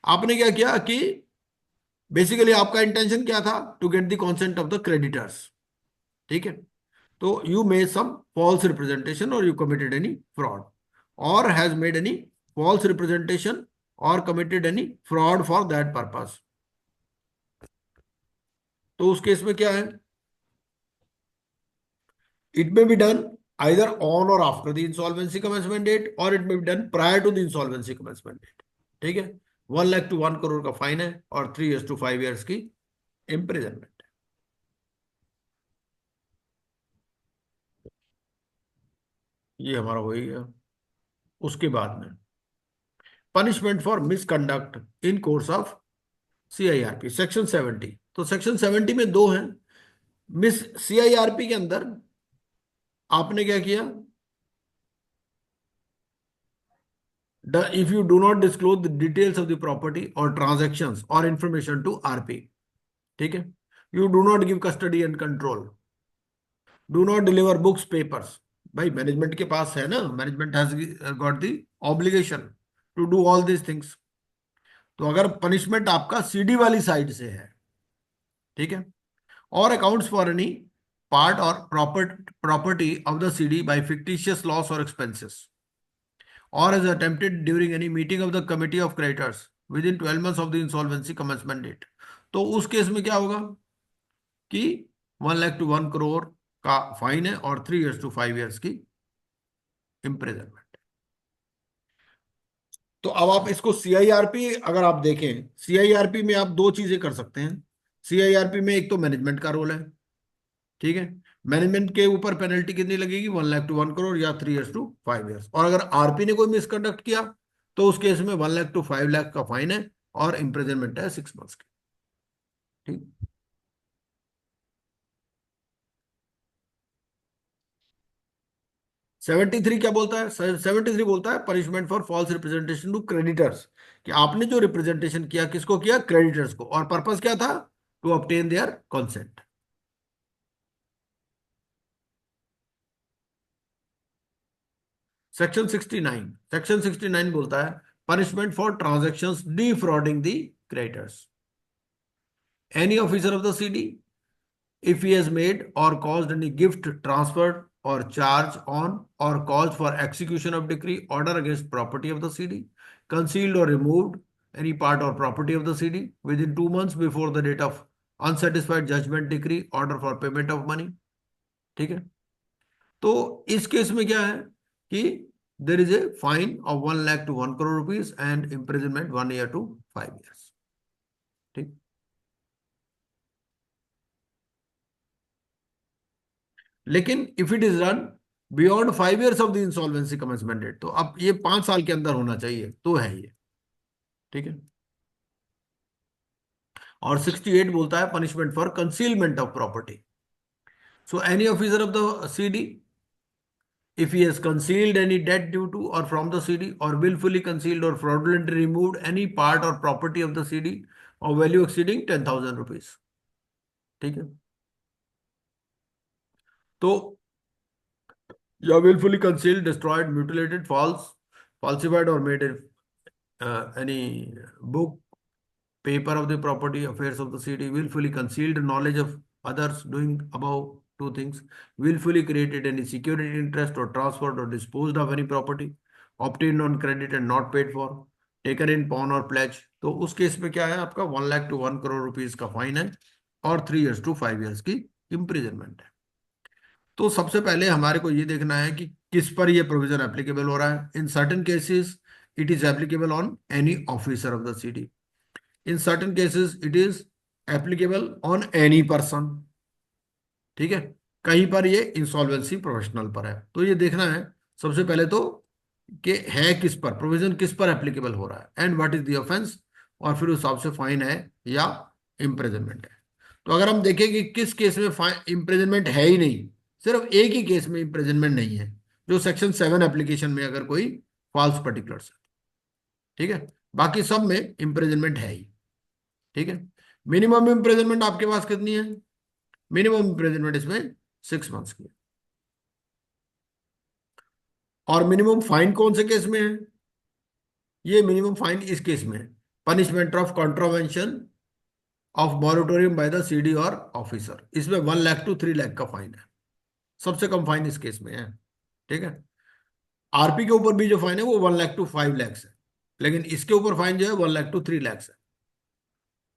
आपने क्या किया कि basically आपका intention क्या था, to get the consent of the creditors, ठीक है। तो you made some false representation और यू कमिटेड एनी फ्रॉड और has made any false representation or committed any fraud for that purpose, तो उस केस में क्या है, it may be done either on or after the insolvency commencement date or it may be done prior to the insolvency commencement date, ठीक है। 1 lakh to 1 crore का fine है और 3 years to 5 years की इम्प्रिजनमेंट। ये हमारा हो ही गया। उसके बाद में punishment for misconduct in course of CIRP, section 70। तो सेक्शन 70 में दो हैं। मिस सीआईआरपी के अंदर आपने क्या किया, if you do not disclose the details of the property और ट्रांजैक्शंस और इंफॉर्मेशन टू आरपी, ठीक है। You do not give custody and control, do not deliver books papers, भाई मैनेजमेंट के पास है ना, management has got the obligation to do all this things. तो अगर पनिशमेंट आपका सीडी वाली साइड से है, ठीक है, और अकाउंट्स फॉर एनी पार्ट और property of the CD by fictitious loss और expenses or is attempted during any meeting of the committee of creditors within 12 months of the insolvency commencement date, तो उस केस में क्या होगा कि 1 लाख to 1 करोड़ का फाइन है और 3 years to 5 years की इम्प्रिजनमेंट। तो अब आप इसको सीआईआरपी अगर आप देखें, सीआईआरपी में आप दो चीजें कर सकते हैं। सीआईआरपी में एक तो मैनेजमेंट का रोल है, ठीक है, मैनेजमेंट के ऊपर पेनल्टी कितनी लगेगी, 1 लाख to 1 करोड़ या 3 years to 5 years, और अगर आरपी ने कोई मिसकंडक्ट किया तो उस केस में 1 लाख to 5 लाख का फाइन है और इम्प्रिजनमेंट है 6 months की, ठीक। सेवेंटी थ्री क्या बोलता है, 73 बोलता है punishment for false representation to creditors, कि आपने जो रिप्रेजेंटेशन किया किसको किया, क्रेडिटर्स को, और पर्पस क्या था, to obtain their consent. Section 69 बोलता है punishment for transactions defrauding the creditors. Any officer of the CD if he has made or caused any gift, transferred or charge on or caused for execution of decree, order against property of the CD, concealed or removed any part or property of the CD within 2 months before the date of unsatisfied judgment, decree, order for payment of money, ठीक है। तो इस case में क्या है कि there is a fine of 1 lakh to 1 crore rupees and imprisonment 1 year to 5 years, ठीक। लेकिन if it is run beyond 5 years of the insolvency commencement date, तो अब ये 5 साल के अंदर होना चाहिए, तो है ये, ठीक है। और 68 बोलता है punishment for concealment of property. So any officer of the CD, if he has concealed any debt due to or from the CD, or willfully concealed or fraudulently removed any part or property of the CD of value exceeding 10,000 rupees, ठीक है। तो या willfully concealed, destroyed, mutilated, falsified or made any book, paper of the property affairs of the CD, willfully concealed knowledge of others doing above two things, willfully created any security interest or transferred or disposed of any property obtained on credit and not paid for, taken in pawn or pledge, तो उस केस में क्या है आपका 1 lakh to 1 crore rupees का fine है और 3 years to 5 years की इम्प्रिजनमेंट है। तो सबसे पहले हमारे को ये देखना है कि किस पर ये प्रोविजन एप्लीकेबल हो रहा है। In certain cases it is applicable on any officer of the city, in certain cases it is applicable on any person, ठीक है। कहीं पर ये इंसॉल्वेंसी प्रोफेशनल पर है, तो ये देखना है सबसे पहले तो कि है किस पर, प्रोविजन किस पर एप्लीकेबल हो रहा है and what is the offence, और फिर उस हिसाब से फाइन है या इम्प्रिजनमेंट है। तो अगर हम देखें कि किस केस में इम्प्रिजनमेंट है ही नहीं, सिर्फ एक ही केस में इम्प्रिजनमेंट नहीं है, जो सेक्शन 7 एप्लीकेशन में अगर कोई फॉल्स पर्टिकुलर्स है, ठीक है, बाकी सब में इम्प्रिजनमेंट है ही, ठीक है। मिनिमम इम्प्रिजनमेंट आपके पास कितनी है? मिनिमम इम्प्रिजनमेंट इसमें 6 months की है। और मिनिमम फाइन कौन से केस में है? ये मिनिमम फाइन इस केस में है, punishment of contravention of moratorium bye the CD और ऑफिसर, इसमें 1 लाख to 3 लाख का फाइन है, सबसे कम फाइन इस केस में है, ठीक है। आरपी के ऊपर भी जो फाइन है वो 1 लाख to 5 लाख है, लेकिन इसके ऊपर फाइन जो है 1 लाख to 3 लाख है,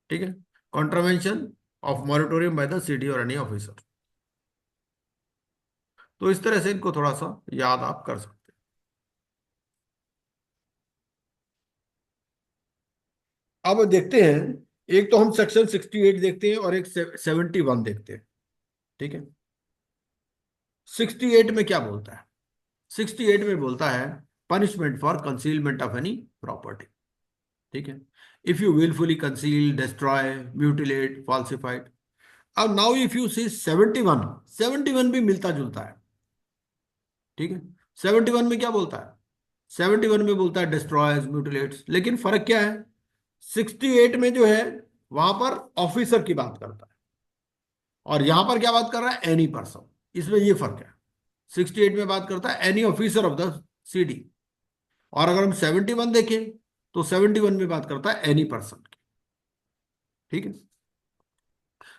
ठीक है। Contravention of moratorium bye the CD और एनी ऑफिसर। तो इस तरह से इनको थोड़ा सा याद आप कर सकते हैं। अब देखते हैं, एक तो हम सेक्शन 68 देखते हैं और एक 71 देखते हैं, ठीक है। 68 में क्या बोलता है? 68 में बोलता है punishment for concealment of any property, ठीक है। If you wilfully conceal, destroy, mutilate, falsified. अब नाउ इफ यू सी 71 भी मिलता जुलता है, ठीक है। 71 में क्या बोलता है? 71 में बोलता है डिस्ट्रॉयज, म्यूटिलेट्स, लेकिन फर्क क्या है? 68 में जो है वहां पर ऑफिसर की बात करता है और यहां पर क्या बात कर रहा है? Any person. इसमें ये फर्क है, 68 में बात करता है any officer of the CD, और अगर हम 71 देखें तो 71 में बात करता है एनी पर्सन की, ठीक है।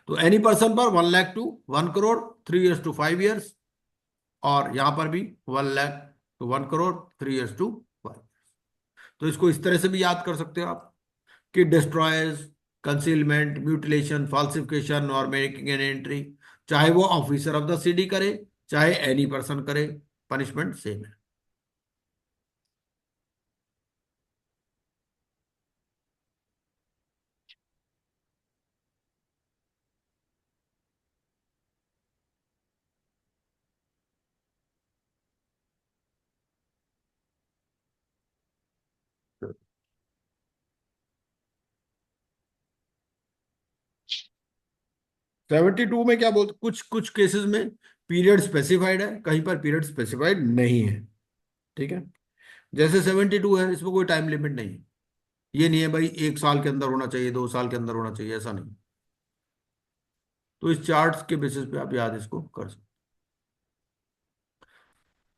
तो एनी पर्सन पर 1 lakh to 1 crore, 3 years to 5 years, और यहां पर भी 1 lakh to 1 crore, 3 years to 5 years। तो इसको इस तरह से भी याद कर सकते हो आप कि डिस्ट्रॉयज, कंसीलमेंट, म्यूटिलेशन, फॉल्सिफिकेशन और मेकिंग एन एंट्री, चाहे वो ऑफिसर ऑफ द सिटी करे चाहे एनी पर्सन करे, पनिशमेंट सेम है। सेवेंटी टू में क्या बोलते, कुछ कुछ केसेस में पीरियड स्पेसिफाइड है, कहीं पर पीरियड स्पेसिफाइड नहीं है, ठीक है। जैसे 72 है, इसमें कोई टाइम लिमिट नहीं है, ये नहीं है भाई 1 साल के अंदर होना चाहिए, 2 साल के अंदर होना चाहिए, ऐसा नहीं। तो इस चार्ट्स के बेसिस पे आप याद इसको कर सकते।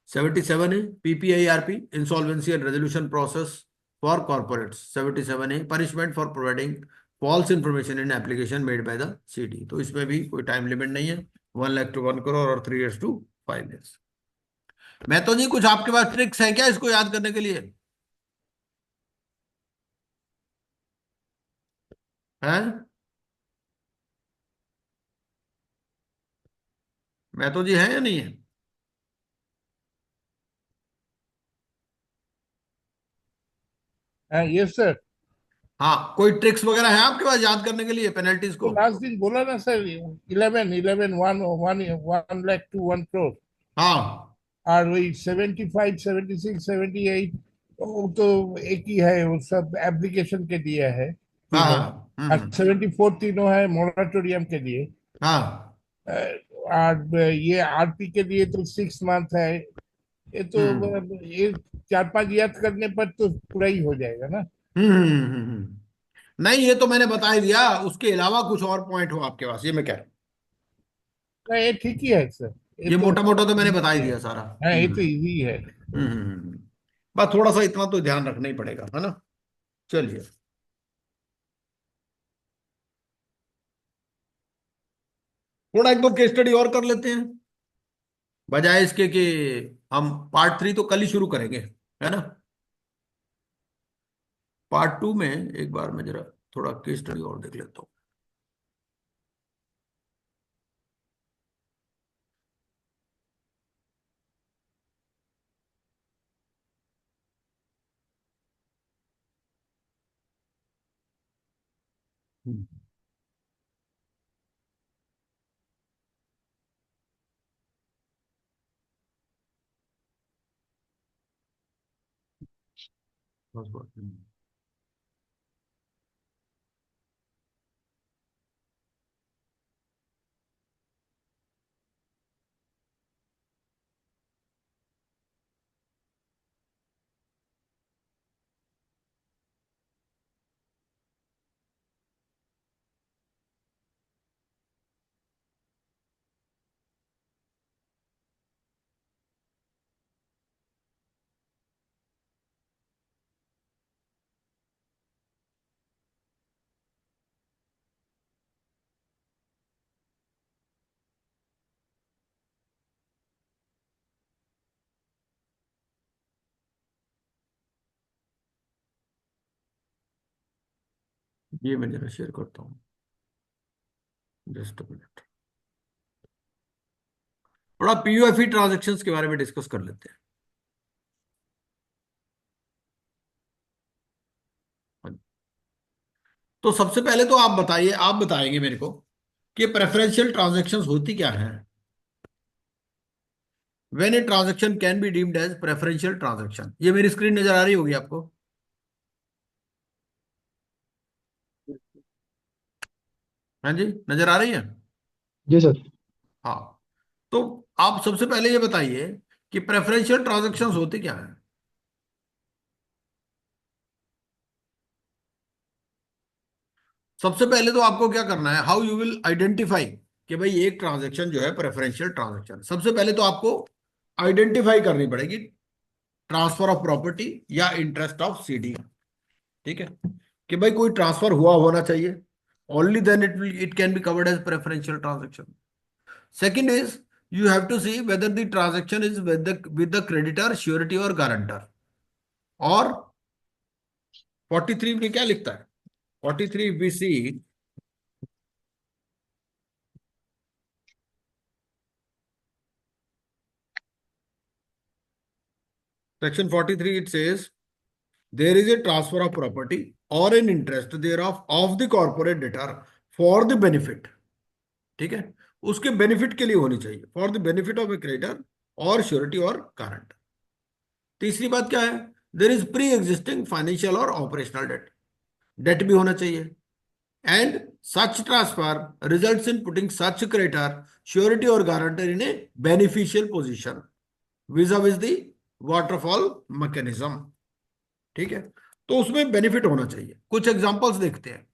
77 है PPIRP, insolvency and resolution process for corporates. 77 है punishment for providing false information in application made by the CD, तो इसमें भी कोई टाइम लिमिट नहीं है, 1 लाख to 1 crore और 3 years to 5 years। मैं तो जी, कुछ आपके पास ट्रिक्स हैं क्या इसको याद करने के लिए? हैं? मैं तो जी, है या नहीं है? Yes, sir. हाँ, कोई ट्रिक्स वगैरह है आपके पास याद करने के लिए पेनल्टीज तो को? लास्ट दिन बोला ना सर, 11 1 1 1 lakh to 1 crore। हाँ। और वही 75 76 78, वो तो एक ही है, वो सब एप्लीकेशन के लिए है हाँ। तीनों। हाँ। और 74 तीनों है मोराटोरियम के लिए। हाँ। और ये आरपी के लिए तो 6 मंथ है। ये तो हम्म। ये 4 5 याद करने पर तो पूरा ही हो जाएगा ना। नहीं, ये तो मैंने बता ही दिया, उसके अलावा कुछ और पॉइंट हो आपके पास, ये मैं कह रहा हूँ। नहीं, ये ठीक ही है सर। ये ये तो मोटा मोटा तो मैंने बता ही इजी है। दिया सारा। हाँ, ये तो इजी है। बस थोड़ा सा इतना तो ध्यान रखना ही पड़ेगा, है ना? चलिए, थोड़ा एक दो केस स्टडी और कर लेते हैं, बजाय इसके कि हम पार्ट 3 तो कल ही शुरू करेंगे, है ना? पार्ट 2 में एक बार मैं जरा थोड़ा केस स्टडी और देख लेता हूँ। हम्म, बस बस, ये मैं जरा शेयर करता हूँ, जस्ट अ मिनट। थोड़ा पीयूएफई ट्रांजैक्शंस के बारे में डिस्कस कर लेते हैं। तो सबसे पहले तो आप बताइए, आप बताएंगे मेरे को कि प्रेफरेंशियल ट्रांजैक्शंस होती क्या है? When a transaction can be deemed as preferential transaction. ये मेरी स्क्रीन नजर आ रही होगी आपको? हाँ जी, नजर आ रही है? जी सर। हाँ। तो आप सबसे पहले ये बताइए कि प्रेफरेंशियल ट्रांजैक्शंस होती क्या है? सबसे पहले तो आपको क्या करना है, हाउ यू विल आइडेंटिफाई कि भाई एक ट्रांजैक्शन जो है प्रेफरेंशियल ट्रांजैक्शन। सबसे पहले तो आपको आइडेंटिफाई करनी पड़ेगी ट्रांसफर ऑफ प्रॉपर्टी या इंटरेस्ट ऑफ सीडी। ठीक है, कि भाई कोई ट्रांसफर हुआ होना चाहिए, only then it can be covered as preferential transaction. Second is, you have to see whether the transaction is with the creditor, surety और गारंटर। और 43 में क्या लिखता है? 43 B C, section 43, it says there is a transfer of property or an interest thereof of the corporate debtor for the benefit। ठीक है, उसके benefit के लिए होनी चाहिए, for the benefit of a creditor और श्योरिटी और गारंटर। तीसरी बात क्या है? There is pre existing financial और ऑपरेशनल डेट, डेट भी होना चाहिए। And such transfer results in putting such creditor, surety और guarantor in a beneficial position vis a vis the waterfall mechanism. ठीक है, तो उसमें बेनिफिट होना चाहिए। कुछ एग्जांपल्स देखते हैं,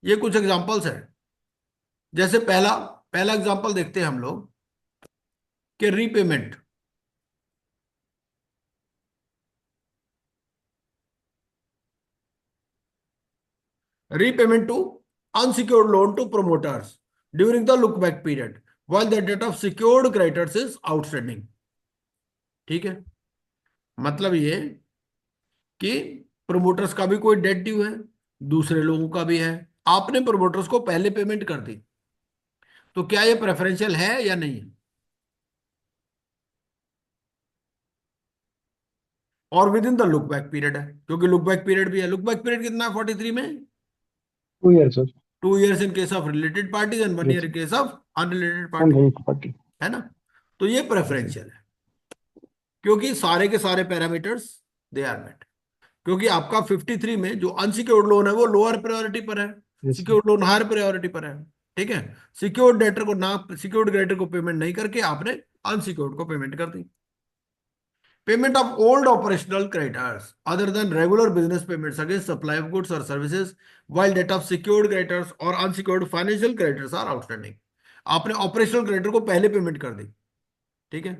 ये कुछ एग्जांपल्स है। जैसे पहला पहला एग्जांपल देखते हैं हम लोग कि repayment. Repayment to unsecured loan to promoters during the look back period while the debt of secured creditors is outstanding। ठीक है, मतलब ये कि प्रोमोटर्स का भी कोई डेट ड्यू है, दूसरे लोगों का भी है, आपने प्रोमोटर्स को पहले पेमेंट कर दी, तो क्या ये प्रेफरेंशियल है या नहीं है? और with in the look back period है, क्योंकि लुक बैक पीरियड भी है। लुक बैक पीरियड कितना है 43 में? 2 years, sir. 2 years in case of related parties and 1 year Yes, in case of unrelated party, unrelated party. है ना? तो ये प्रेफरेंशियल है, क्योंकि सारे के सारे पैरामीटर्स दे आर मेट। क्योंकि आपका 53 में जो अनसिक्योर्ड लोन है वो लोअर प्रायोरिटी पर है, Yes, sir. Secured loan higher priority पर है। ठीक है, सिक्योर्ड डेटर को ना, सिक्योर्ड क्रेडिटर को पेमेंट नहीं करके आपने अनसिक्योर्ड को पेमेंट कर दी। Payment of old operational creditors other than regular business payments against supply of goods और services while debt of secured creditors और unsecured financial creditors are outstanding. आपने ऑपरेशनल क्रेडिटर को पहले पेमेंट कर दी, ठीक है।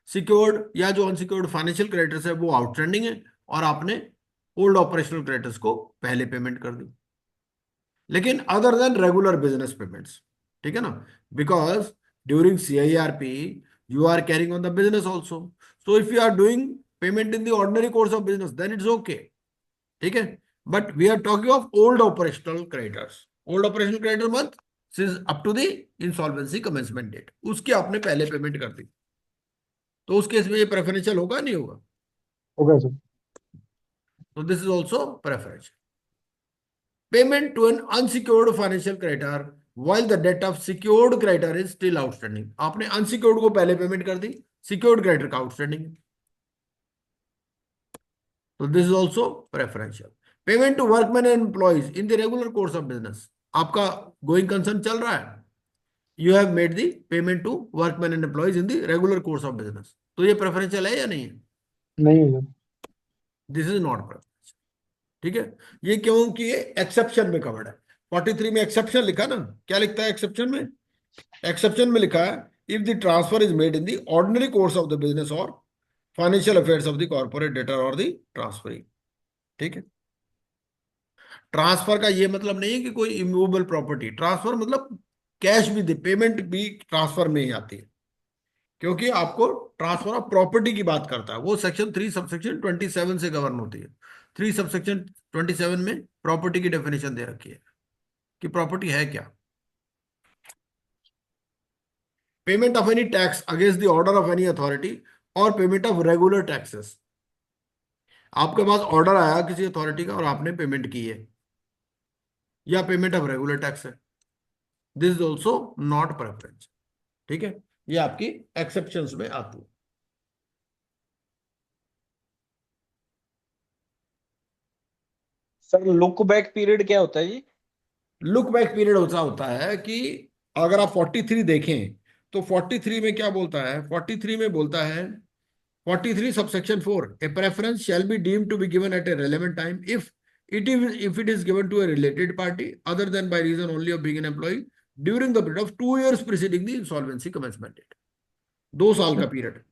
सिक्योर्ड या जो अनसिक्योर्ड फाइनेंशियल क्रेडिटर्स है वो आउटस्टैंडिंग है, और आपने ओल्ड ऑपरेशनल क्रेडिटर्स को पहले पेमेंट कर दी। लेकिन other than regular business payments, ठीक है ना, because during CIRP you are carrying on the business also, so if you are doing payment in the ordinary course of business then it's okay, ठीक है। But we are talking of old operational creditors. Old operational creditor month since up to the insolvency commencement date, उसकी आपने पहले payment कर दी, तो उस केस में ये प्रेफरेंशियल होगा नहीं होगा? Okay, sir. So this is also preferential. Payment to an unsecured financial creditor while the debt of secured creditor is still outstanding. आपने unsecured को पहले पेमेंट कर दी, secured creditor का outstanding है, so this is also preferential. Payment to workmen and employees in the regular course of business. आपका going concern चल रहा है, you have made the payment to workmen and employees in the regular course of business. तो ये preferential है या नहीं है? नहीं है, sir. This is not preferential. ठीक है, ये क्योंकि ये एक्सेप्शन में कवर्ड है। 43 में एक्सेप्शन लिखा ना, क्या लिखता है एक्सेप्शन में? एक्सेप्शन में लिखा है if the transfer is made in the ordinary course of the business और financial affairs of the corporate debtor और द ट्रांसफरिंग। ठीक है, ट्रांसफर का ये मतलब नहीं है कि कोई इमूवेबल प्रॉपर्टी, ट्रांसफर मतलब कैश भी दे, पेमेंट भी ट्रांसफर में ही आती है, क्योंकि आपको ट्रांसफर ऑफ प्रॉपर्टी की बात करता है, वो सेक्शन 3 सबसेक्शन 27 से गवर्न होती है। 3 सबसेक्शन 27 में प्रॉपर्टी की डेफिनेशन दे रखी है कि प्रॉपर्टी है क्या। Payment of any tax against the order of any authority और पेमेंट ऑफ रेगुलर टैक्सेस। आपके पास ऑर्डर आया किसी अथॉरिटी का और आपने पेमेंट की है, या पेमेंट ऑफ रेगुलर टैक्स है, this is also not preference. ठीक है, ये आपकी एक्सेप्शंस में आती है। सर लुक बैक पीरियड क्या होता है जी? लुक बैक पीरियड होता है कि अगर आप 43 देखें तो 43 में क्या बोलता है? 43 में बोलता है 43 subsection 4, a preference shall be deemed to be given at a relevant time if it is given to a related party other than by reason only of being an employ during the period of 2 years preceding the insolvency commencement date. 2 साल का period.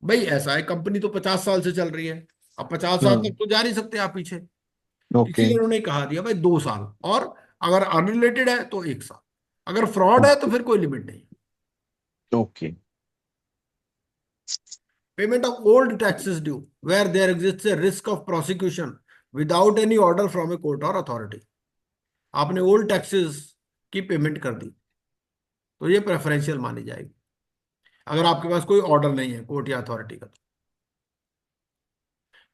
भाई ऐसा है, company तो 50 साल से चल रही है, अब 50 साल तक तो जा नहीं सकते आप पीछे, इसीलिए उन्होंने कहा दिया भाई 2 साल, और अगर अनरिलेटेड है तो 1 साल, अगर फ्रॉड है तो फिर कोई लिमिट नहीं। Okay. Payment of old taxes due where there exists a risk of prosecution without any order from a court और अथॉरिटी। आपने ओल्ड टैक्सेस की पेमेंट कर दी तो ये प्रेफरेंशियल मानी जाएगी, अगर आपके पास कोई ऑर्डर नहीं है कोर्ट या अथॉरिटी का।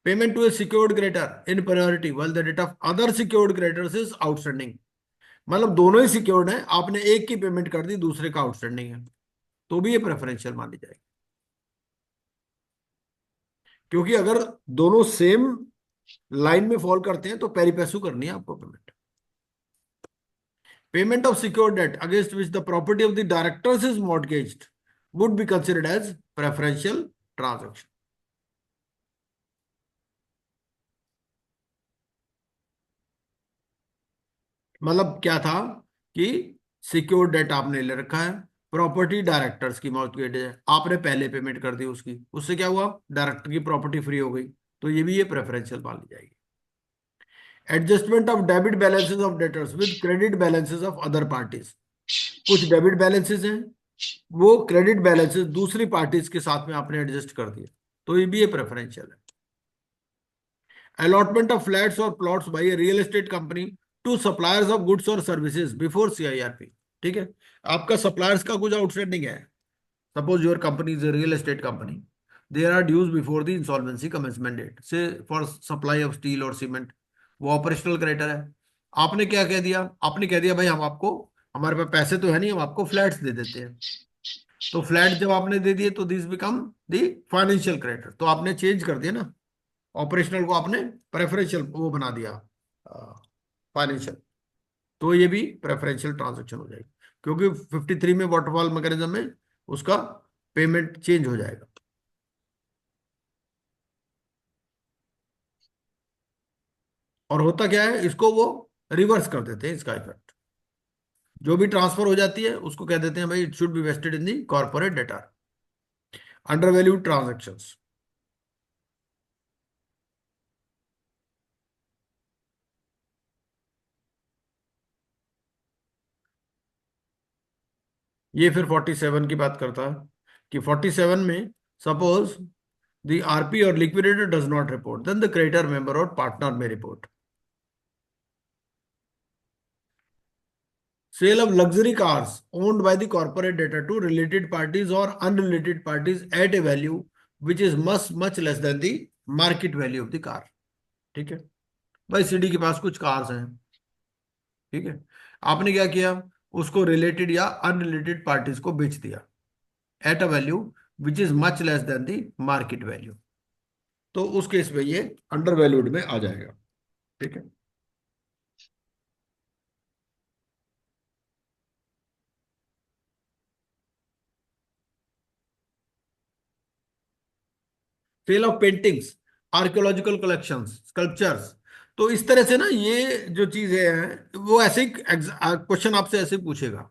Payment to a secured creditor in priority while the date of other secured creditors is outstanding. मतलब दोनों ही सिक्योर्ड है, आपने एक की पेमेंट कर दी, दूसरे का आउटस्टैंडिंग है, तो भी ये प्रेफरेंशियल मानी जाएगी, क्योंकि अगर दोनों सेम लाइन में फॉल करते हैं तो पेरी पैसू करनी है आपको payment. Payment of secured debt against which the property of the directors is mortgaged would be considered as preferential transaction. मतलब क्या था कि सिक्योर्ड डेट आपने ले रखा है, प्रॉपर्टी डायरेक्टर्स की मॉर्गेज है, आपने पहले पेमेंट कर दी उसकी, उससे क्या हुआ? डायरेक्टर की प्रॉपर्टी फ्री हो गई, तो ये भी ये प्रेफरेंशियल मानी जाएगी। Adjustment of debit balances of debtors with credit balances of other parties. कुछ डेबिट बैलेंसेस हैं, वो क्रेडिट बैलेंसेस दूसरी पार्टीज के साथ में आपने एडजस्ट कर दिए, तो ये भी ये प्रेफरेंशियल है। अलॉटमेंट ऑफ फ्लैट्स और plots by a real estate company to suppliers of goods और सर्विसेज बिफोर CIRP। ठीक है, आपका सप्लायर्स का कुछ आउटस्टैंडिंग है, suppose your company is a real estate company, there are dues before the insolvency commencement date से for supply of steel और cement, वो ऑपरेशनल क्रेडिटर है। आपने क्या कह दिया, आपने कह दिया भाई हम आपको, हमारे पास पैसे तो है नहीं, हम आपको फ्लैट्स दे देते हैं। तो फ्लैट जब आपने दे दिए तो this become the financial creditor, तो आपने चेंज कर दिया ना, ऑपरेशनल को आपने प्रेफरेंशियल वो बना दिया फाइनेंशियल, तो ये भी प्रेफरेंशियल ट्रांजेक्शन हो जाएगी, क्योंकि 53 में वाटरफॉल मैकेनिज्म में उसका पेमेंट चेंज हो जाएगा। और होता क्या है, इसको वो रिवर्स कर देते हैं, इसका इफेक्ट जो भी ट्रांसफर हो जाती है उसको कह देते हैं भाई it should be vested in the corporate debtor, undervalued transactions. ये फिर 47 की बात करता है कि 47 में सपोज द आरपी और liquidator does not report, then the creditor member और पार्टनर में report. Sale of luxury cars owned by the corporate debtor to related parties or unrelated parties at a value which is much less than the market value of the car। ठीक है भाई, CD के पास कुछ cars हैं, ठीक है, आपने क्या किया, उसको रिलेटेड या अनरिलेटेड पार्टीज को बेच दिया eight a value which is much less than the market value, तो उस केस में ये अंडर वैल्यूड में आ जाएगा। ठीक है, sale of paintings, archaeological collections, sculptures, तो इस तरह से ना ये जो चीजें हैं वो ऐसे क्वेश्चन आपसे ऐसे पूछेगा।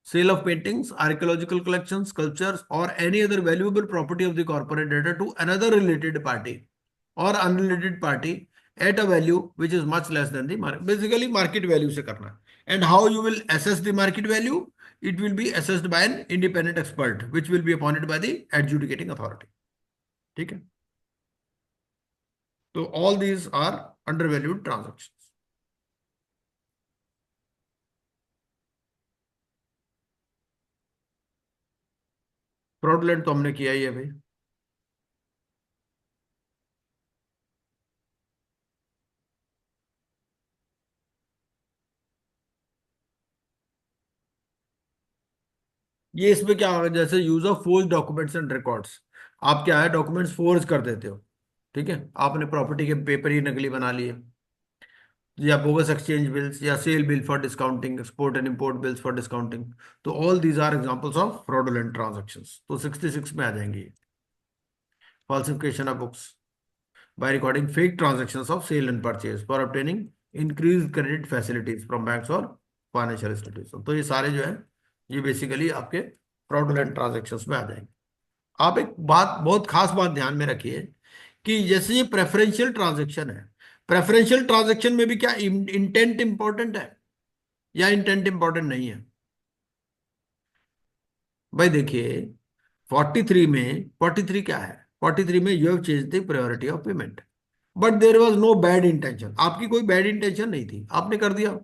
Sale of paintings, archaeological collections, sculptures और any other valuable property of the corporate debtor to another related party और unrelated party at a value which is much less than the market, basically market value से करना है। And how you will assess the market value, it will be assessed by an independent expert which will be appointed by the adjudicating authority. ठीक है, तो all these are undervalued transactions। Fraudulent तो हमने किया ही है भाई। ये इसमें क्या होगा, जैसे use of forge documents and records, आप क्या है डॉक्यूमेंट्स फोर्ज कर देते हो, ठीक है, आपने प्रॉपर्टी के पेपर ही नकली बना लिए, या बोगस एक्सचेंज बिल्स या sale bill for discounting, export and import bills for discounting, तो all these are examples of fraudulent transactions, तो 66 में आ जाएंगे। Falsification of books by recording fake transactions of sale and purchase for obtaining increased credit facilities from banks or financial institutions, तो ये सारे जो है ये बेसिकली आपके fraudulent transactions में आ जाएंगे। आप एक बात, बहुत खास बात ध्यान में रखिए कि जैसे ये प्रेफरेंशियल ट्रांजेक्शन है, प्रेफरेंशियल ट्रांजेक्शन में भी क्या इंटेंट इंपॉर्टेंट है या इंटेंट इंपॉर्टेंट नहीं है? भाई देखिए 43 में, 43 क्या है, 43 में you have change the priority of payment but there was no bad intention, आपकी कोई बैड इंटेंशन नहीं थी, आपने कर दिया,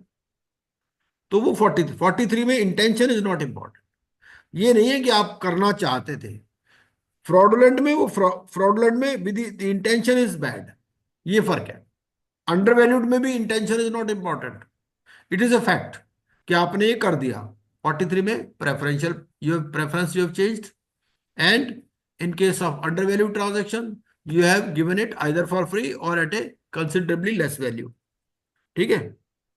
तो वो 43 में इंटेंशन इज नॉट इंपॉर्टेंट। ये नहीं है कि आप करना चाहते थे, फ्रॉडुलेंट में वो फ्रॉडुलेंट में विद इंटेंशन इज बैड, ये फर्क है। अंडर वैल्यूड में भी intention is not important, it is a fact कि आपने ये कर दिया। 43 में preferential preference you have changed, and in case of undervalued transaction you have given it either for free or at a considerably less value। ठीक है,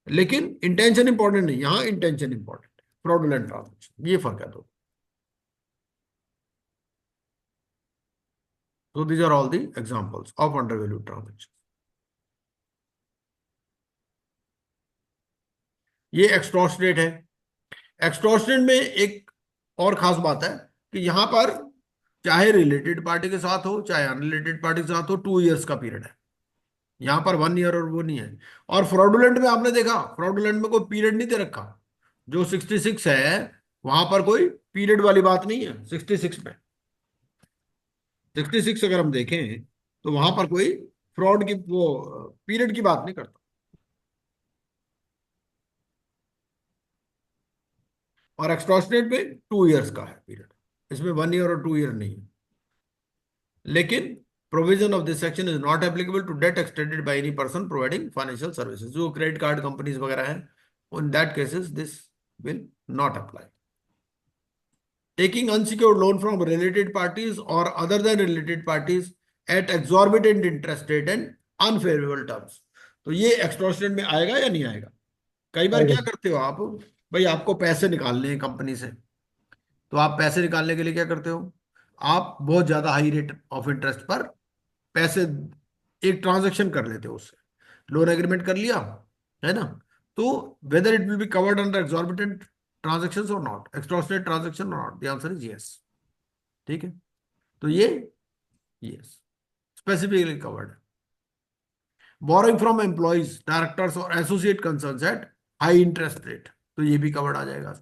लेकिन intention important नहीं, यहां इंटेंशन इंपॉर्टेंट है, फ्रॉडुलेंट ट्रांजेक्शन, ये फर्क है। तो these are all the examples of undervalued transaction। ये एक्सटॉर्शनेट है। एक्सटॉर्शनेट में एक और खास बात है कि यहां पर चाहे रिलेटेड पार्टी के साथ हो चाहे अनरिलेटेड पार्टी के साथ हो, 2 इयर्स का पीरियड है, यहां पर 1 ईयर और वो नहीं है। और फ्रॉडुलेंट में आपने देखा, फ्रॉडुलेंट में कोई पीरियड नहीं दे रखा, जो 66 है वहां पर कोई पीरियड वाली बात नहीं है। 66 में, 66 अगर हम देखें तो वहां पर कोई फ्रॉड की वो पीरियड की बात नहीं करता। और एक्सटॉर्शनेट में 2 इयर्स का है पीरियड, इसमें 1 ईयर और 2 ईयर नहीं है। लेकिन provision of this section is not applicable to debt extended by any person providing financial services. जो क्रेडिट कार्ड कंपनीज वगैरह हैं, in that cases this will not apply. Taking unsecured loan from related parties or other than related parties at exorbitant interest rate and unfavorable terms। तो ये एक्सटॉर्शनेट में आएगा या नहीं आएगा? कई बार आएगा क्या करते हो आप, भाई आपको पैसे निकालने हैं कंपनी से, तो आप पैसे निकालने के लिए क्या करते हो, आप बहुत ज्यादा हाई रेट ऑफ इंटरेस्ट पर पैसे, एक ट्रांजैक्शन कर लेते हो उससे, लोन एग्रीमेंट कर लिया, है ना? तो whether it will be covered under exorbitant transactions और नॉट, एक्सटॉर्शनेट ट्रांजैक्शन और नॉट, द आंसर इज यस। ठीक है, तो ये यस स्पेसिफिकली कवर्ड है। बोरोइंग फ्रॉम एम्प्लॉइज, डायरेक्टर्स और associate concerns at high interest rate, तो ये भी कवर्ड आ जाएगा।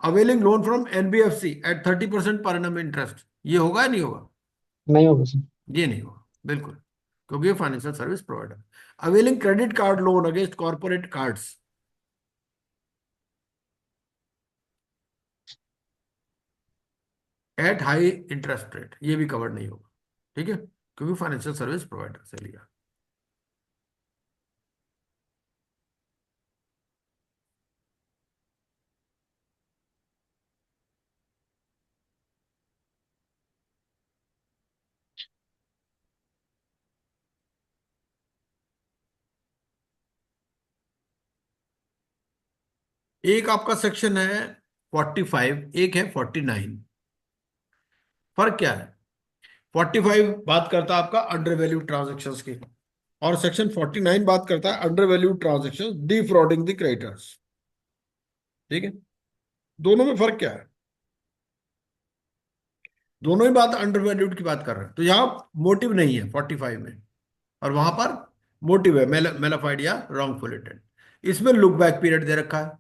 Availing loan from NBFC at 30% पर एनम इंटरेस्ट, ये होगा या नहीं होगा? नहीं होगा सर। ये नहीं होगा बिल्कुल, क्योंकि ये financial service provider. Availing credit card loan against corporate cards, eight high interest rate, ये भी कवर नहीं होगा। ठीक है, क्योंकि फाइनेंशियल सर्विस प्रोवाइडर से लिया। एक आपका सेक्शन है 45, एक है 49। फर्क क्या है? 45 बात करता है आपका अंडर वैल्यू ट्रांजेक्शन की, और सेक्शन 49 बात करता है under value transaction defrauding the creditors. ठीक है, दोनों में फर्क क्या है? दोनों ही बात अंडर वैल्यूड की बात कर रहे हैं, तो यहां मोटिव नहीं है 45 में, और वहां पर मोटिव है, मेलाफाइड या रॉन्गफुल इंटेंट। इसमें लुक बैक पीरियड दे रखा है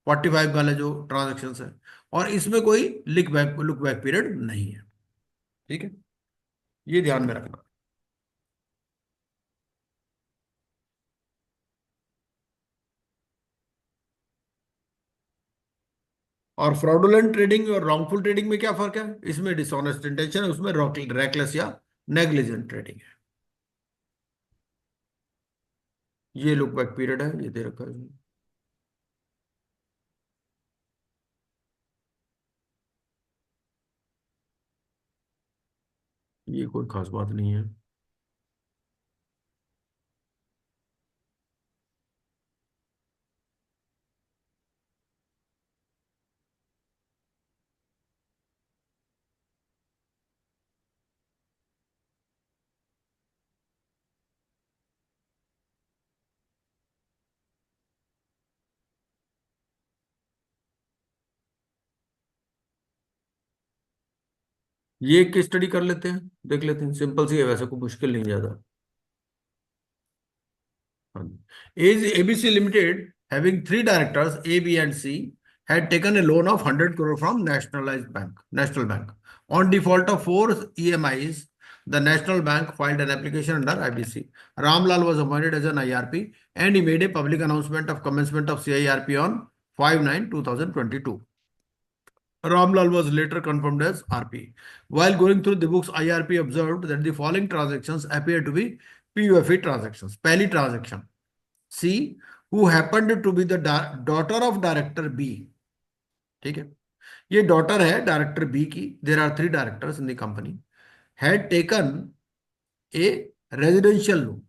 45 वाले जो ट्रांजेक्शन है, और इसमें कोई लुक बैक पीरियड नहीं है। ठीक है, ये ध्यान में रखना। और फ्रॉडुलेंट ट्रेडिंग और रॉन्गफुल ट्रेडिंग में क्या फर्क है? इसमें डिसऑनेस्ट इंटेंशन है, उसमें रेकलेस या नेग्लिजेंट ट्रेडिंग है। ये लुक बैक पीरियड है, ये दे रखा है इसमें। ये कोई खास बात नहीं है। ये एक स्टडी कर लेते हैं, देख लेते हैं, सिंपल सी है वैसे, कोई मुश्किल नहीं ज्यादा। Is ABC Limited, having three directors A, B, and C, had taken a loan of 100 crore from National Bank. On default of four EMIs, the National Bank filed an application under IBC. Ramlal was appointed as an IRP, and he made a public announcement of commencement of CIRP on 5/9/2022. Ramlal was later confirmed as RP. While going through the books, IRP observed that the following transactions appear to be PUFE transactions. पहली transaction, C, who happened to be the daughter of director B. ठीक है, ये daughter है director B की, there are three directors in the company, had taken a residential loan.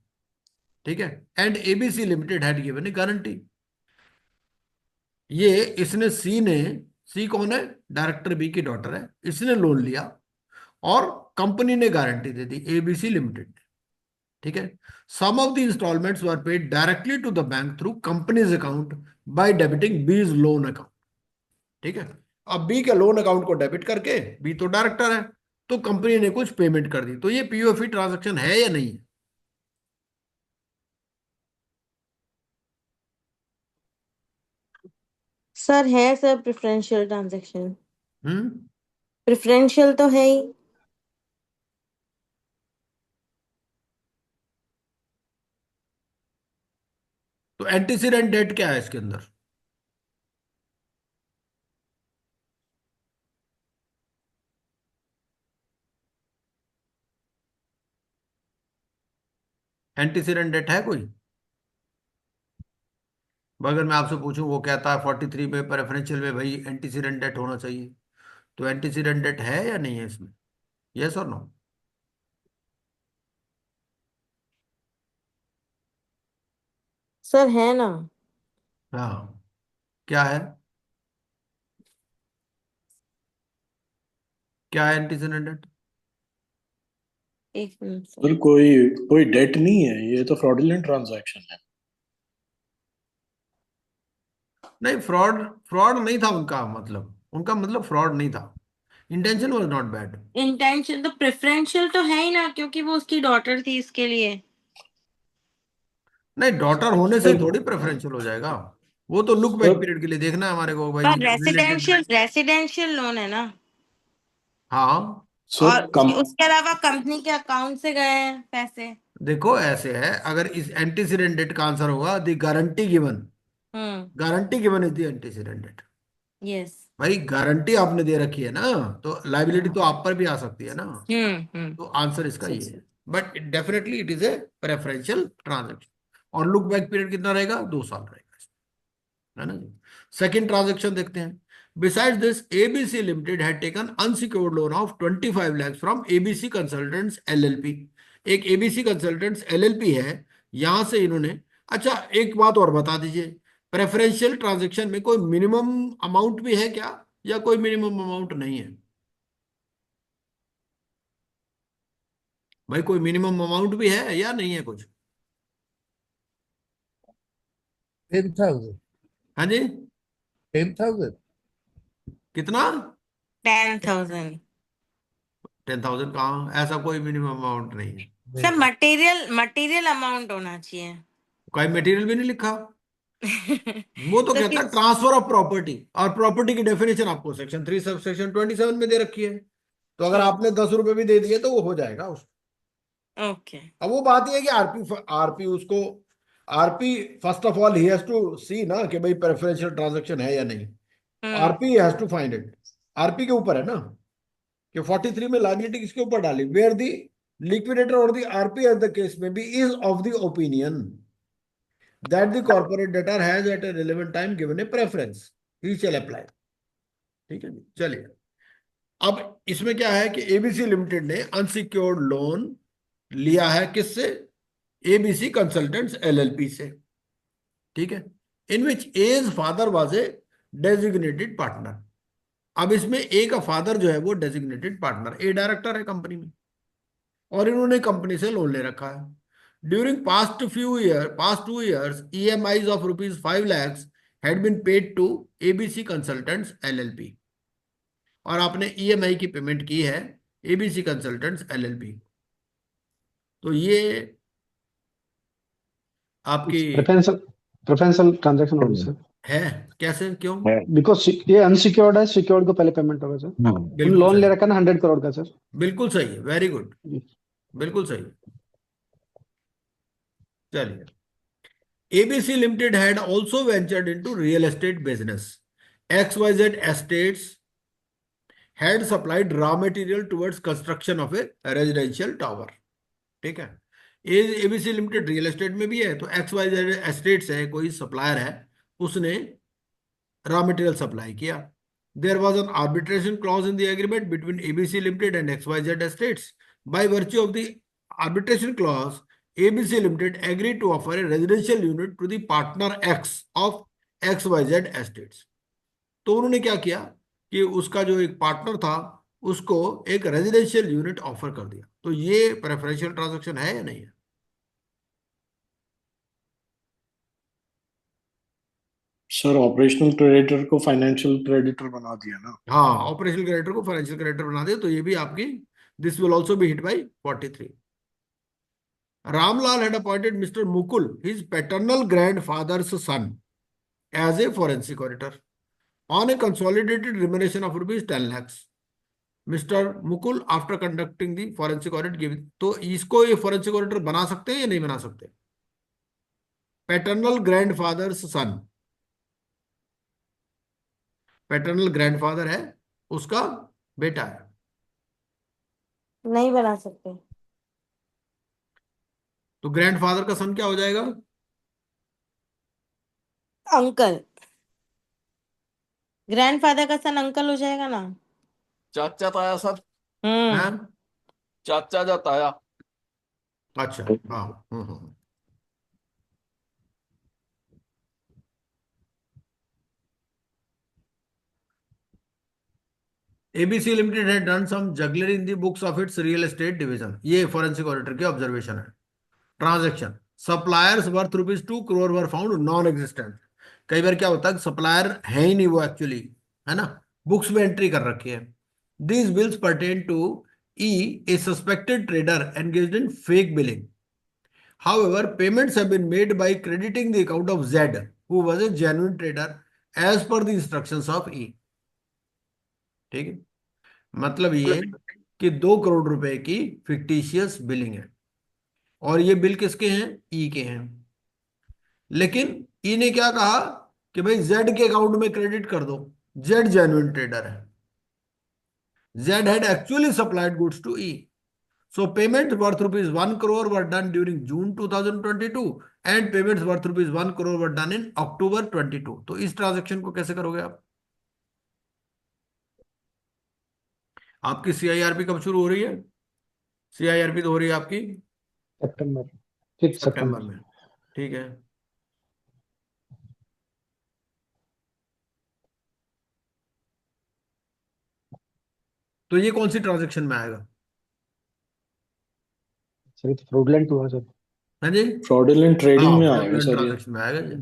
ठीक है, and ABC limited had given a guarantee. ये इसने सी कौन है? डायरेक्टर बी की डॉटर है, इसने लोन लिया और कंपनी ने गारंटी दे दी, एबीसी लिमिटेड ने। ठीक है, sum of the instalments were paid directly to the bank through company's account by debiting B's loan account. ठीक है, अब बी के लोन अकाउंट को डेबिट करके, बी तो डायरेक्टर है, तो कंपनी ने कुछ पेमेंट कर दी, तो ये पीओएफई ट्रांजैक्शन है या नहीं है? सर है सर, प्रेफरेंशियल ट्रांजैक्शन। हम्म, प्रेफरेंशियल तो है ही। तो एंटीसीडेंट डेट क्या है इसके अंदर? एंटीसीडेंट डेट है कोई? अगर मैं आपसे पूछूं, वो कहता है 43 में प्रेफरेंशियल में भाई एंटीसीडेंट डेट होना चाहिए, तो एंटीसीडेंट डेट है या नहीं है इसमें? यस और नो? सर है ना। हाँ, क्या है? क्या है एंटीसीडेंट डेट? एक मिनट सर सर। कोई कोई डेट नहीं है, ये तो फ्रॉडुलेंट ट्रांजैक्शन है। नहीं, फ्रॉड फ्रॉड नहीं था उनका मतलब फ्रॉड नहीं था। Intention was not bad. Intention तो प्रेफरेंशियल तो है ही ना, क्योंकि वो उसकी डॉटर थी इसके लिए। नहीं, डॉटर होने से सर थोड़ी प्रेफरेंशियल हो जाएगा। वो तो लुक बैक सर पीरियड के लिए देखना है हमारे को भाई, पर रिलेटेड। रेसिडेंशियल लोन है ना। हाँ, सर और कम उसके अलावा कंपनी के अकाउंट से गए हैं पैसे। देखो ऐसे है, अगर इस एंटीसीडेंट डेट का आंसर होगा the guarantee given. Hmm. Guarantee given is the antecedent date. Yes. भाई गारंटी आपने दे रखी है ना, तो लाइबिलिटी तो आप पर भी आ सकती है ना। हम्म। तो आंसर इसका ये है, but definitely it is a preferential transaction. और लुक बैक पीरियड कितना रहेगा? 2 साल रहेगा, है ना जी। सेकंड ट्रांजेक्शन देखते हैं। Besides this, ABC limited had taken unsecured loan of 25 lakh from ABC consultants LLP. एक एबीसी कंसल्टेंट्स एलएलपी है, यहां से इन्होंने। अच्छा, एक बात और बता दीजिए, प्रेफरेंशियल ट्रांजेक्शन में कोई मिनिमम अमाउंट भी है क्या, या कोई मिनिमम अमाउंट नहीं है? भाई कोई मिनिमम अमाउंट भी है या नहीं है कुछ? 10,000. हाँ जी। 10,000. कितना? 10,000। 10,000 कहाँ? ऐसा कोई मिनिमम अमाउंट नहीं है। सर मटेरियल मटेरियल अमाउंट होना चाहिए। कोई मटेरियल भी नहीं लिखा। वो तो तो कहता है किस। ट्रांसफर ऑफ प्रॉपर्टी, और प्रॉपर्टी की डेफिनेशन आपको सेक्शन 3 सब सेक्शन 27 में दे रखी है। तो अगर आपने 10 रुपए भी दे दिए तो वो हो जाएगा उसको। ओके। अब वो बात ये है कि आरपी आरपी उसको, आरपी फर्स्ट ऑफ ऑल ही हैज टू सी ना कि भाई प्रेफरेंशियल ट्रांजैक्शन है या नहीं। Hmm. RP has to find it. RP के ऊपर है ना कि 43 में लायबिलिटी किसके ऊपर डाली, वेयर द लिक्विडेटर और the RP as the case में B is of the opinion that the corporate debtor has at a relevant time given a preference, he shall apply। ठीक है जी, चलिए। अब इसमें क्या है कि एबीसी लिमिटेड ने अनसिक्योर्ड लोन लिया है किससे? एबीसी कंसल्टेंट्स एलएलपी से। ठीक है, in which A's father was a designated partner. अब इसमें ए का फादर जो है वो डेजिग्नेटेड पार्टनर, ए डायरेक्टर है कंपनी में, और इन्होंने कंपनी से लोन ले रखा है। During past 2 years, EMIs of rupees 5 lakhs had been paid to ABC Consultants LLP। और आपने ईएमआई की पेमेंट की है एबीसी कंसल्टेंट्स एलएलपी। तो ये आपकी प्रेफरेंशियल प्रेफरेंशियल ट्रांजैक्शन होगी सर, है। कैसे, क्यों? बिकॉज ये अनसिक्योर्ड है, सिक्योर्ड को पहले पेमेंट होगा सर। उन बिल्कुल लोन ले सही, रखा है ना 100 करोड़ का सर। बिल्कुल सही है, वेरी गुड, जी। बिल्कुल सही। चलिए, ABC Limited had also ventured into real estate business. XYZ Estates had supplied raw material towards construction of a residential tower। ठीक है, एबीसी लिमिटेड रियल एस्टेट में भी है, तो XYZ एस्टेट्स है, कोई सप्लायर है, उसने रॉ मटेरियल सप्लाई किया। There was an arbitration clause in the agreement between ABC limited and XYZ estates. By virtue of the arbitration clause, ABC Limited agreed to offer a residential unit to the partner X of XYZ Estates। तो उन्होंने क्या किया कि उसका जो एक partner था उसको एक रेजिडेंशियल यूनिट ऑफर कर दिया। तो ये प्रेफरेंशियल ट्रांजैक्शन है या नहीं है? सर ऑपरेशनल क्रेडिटर को फाइनेंशियल क्रेडिटर बना दिया ना। हाँ, ऑपरेशनल क्रेडिटर को फाइनेंशियल क्रेडिटर बना दिया, तो ये भी आपकी, this will also be hit by 43। Ramlal had appointed Mr. Mukul, his paternal grandfather's son, as a forensic auditor on a consolidated remuneration of rupees 10 lakhs। Mr. Mukul, after conducting the forensic audit, give, तो इसको ये forensic auditor बना सकते हैं या नहीं बना सकते? पैटर्नल ग्रैंडफादर्स सन, पैटर्नल ग्रैंडफादर है, उसका बेटा है। नहीं बना सकते। तो ग्रैंडफादर का सन क्या हो जाएगा? अंकल। ग्रैंडफादर का सन अंकल हो जाएगा ना। चाचा ताया सर। हम्म। हैं? चाचा जा ताया। अच्छा, हाँ। एबीसी लिमिटेड है done some jugglery in the books of its real estate division. ये फॉरेंसिक ऑडिटर की ऑब्जर्वेशन है। Transaction, suppliers worth ₹2 crore were found non existent. कई बार क्या होता है, सप्लायर है ही नहीं वो एक्चुअली, है ना, बुक्स में एंट्री कर रखी है। These bills pertain to E, a suspected trader engaged in fake billing. However, payments have been made by crediting the account of Z, who was a genuine trader, as per the instructions of E. ठीक है, मतलब ये कि 2 करोड़ रुपए की fictitious billing है, और ये बिल किसके हैं? ई के हैं। लेकिन ई ने क्या कहा कि भाई जेड के अकाउंट में क्रेडिट कर दो, जेड जेन्युइन ट्रेडर है, Z had actually supplied goods to E. So payments worth ₹1 crore were done during June 2022 and payments worth ₹1 crore were done in October 22। तो इस ट्रांजेक्शन को कैसे करोगे आप? आपकी सीआईआरपी कब शुरू हो रही है? सीआईआरपी तो हो रही है आपकी सितंबर, 5 सितंबर सितंबर। में। ठीक है, तो ये कौन सी ट्रांजेक्शन में आएगा? सर फ्रॉडलेंट हुआ सर। हाँ जी, फ्रॉडुलेंट ट्रेडिंग हाँ, में आएगा फ्रॉडलेंट सर ये। ट्रांजेक्शन में आएगा जी।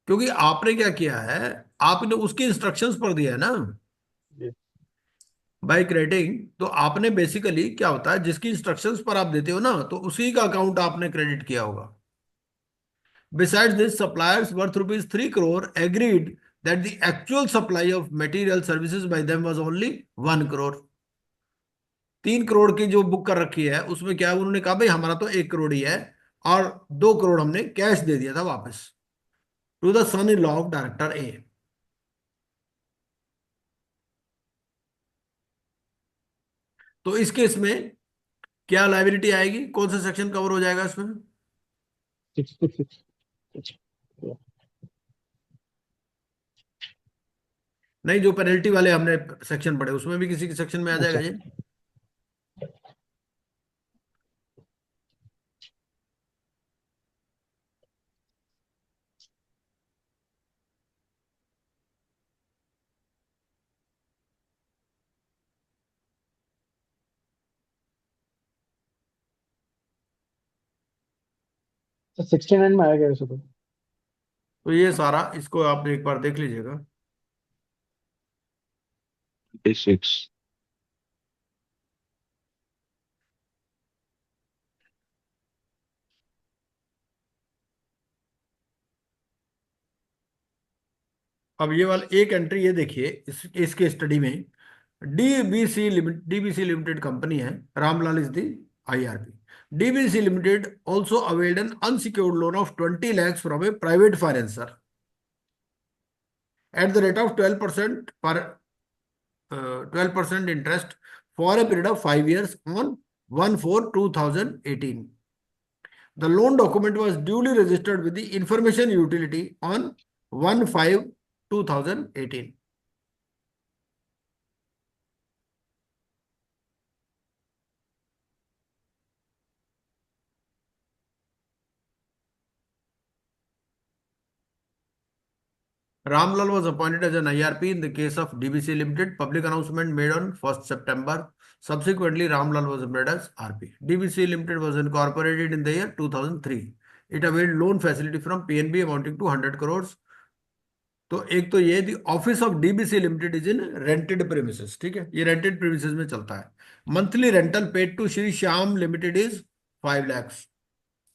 क्योंकि आपने क्या किया है, आपने उसकी इंस्ट्रक्शंस पर दिया है ना बाय क्रेडिटिंग। तो आपने बेसिकली क्या होता है, जिसकी इंस्ट्रक्शंस पर आप देते हो ना, तो उसी का अकाउंट आपने क्रेडिट किया होगा। Besides this, suppliers worth ₹3 crore agreed that the actual supply of material services by them was only 1 crore। 3 crore की जो बुक कर रखी है उसमें क्या है, उन्होंने कहा भाई हमारा तो 1 करोड़ ही है, और 2 करोड़ हमने कैश दे दिया था वापस to the son in law of director A. तो इस केस में क्या लायबिलिटी आएगी, कौन सा सेक्शन कवर हो जाएगा इसमें? 66। नहीं, जो पेनल्टी वाले हमने सेक्शन पढ़े उसमें भी किसी के सेक्शन में आ जाएगा अच्छा, ये। तो 69 में आएगा वैसे तो। तो ये सारा इसको आप एक बार देख लीजिएगा। 26। अब ये वाला एक एंट्री ये देखिए, इसके स्टडी में डीबीसी लिमिटेड कंपनी है, Ramlal is the IRP. DBC limited also availed an unsecured loan of 20 lakhs from a private financer at the rate of 12% per 12% interest for a period of 5 years on 1/4/2018। The loan document was duly registered with the information utility on 1/5/2018। Ramlal was appointed as an IRP in the case of DBC Limited. Public announcement made on 1st September. Subsequently, Ramlal was appointed as RP. DBC Limited was incorporated in the year 2003. It availed loan facility from PNB amounting to 100 crores। तो एक तो ये the office of DBC limited is in rented premises. ठीक है, ये rented premises में चलता है। Monthly rental paid to Shri Shyam limited is 5 lakhs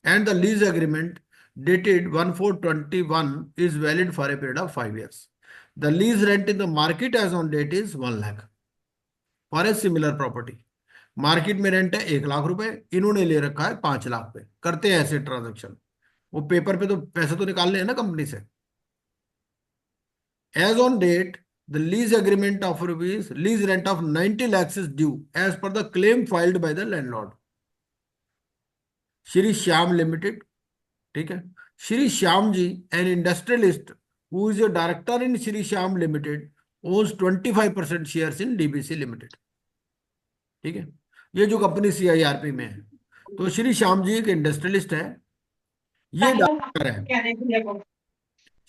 and the lease agreement dated 1/4/21 is valid for a period of 5 years। The lease rent in the market as on date is 1 lakh for a similar property। Market में rent है 1 लाख रुपए, इन्होंने ले रखा है 5 लाख पे। करते हैं ऐसे ट्रांजेक्शन, वो पेपर पे तो पैसे तो निकालने हैं ना कंपनी से। As on date, the lease agreement of lease rent of 90 lakhs is due as per the claim filed by the landlord। Shri Shyam limited, ठीक है, Shri Shyam ji an industrialist who is a director in Shri Shyam limited owns 25% shares in DBC limited, ठीक है, ये जो company CIRP में है। तो श्री श्याम जी एक इंडस्ट्रियलिस्ट है, ये डायरेक्टर है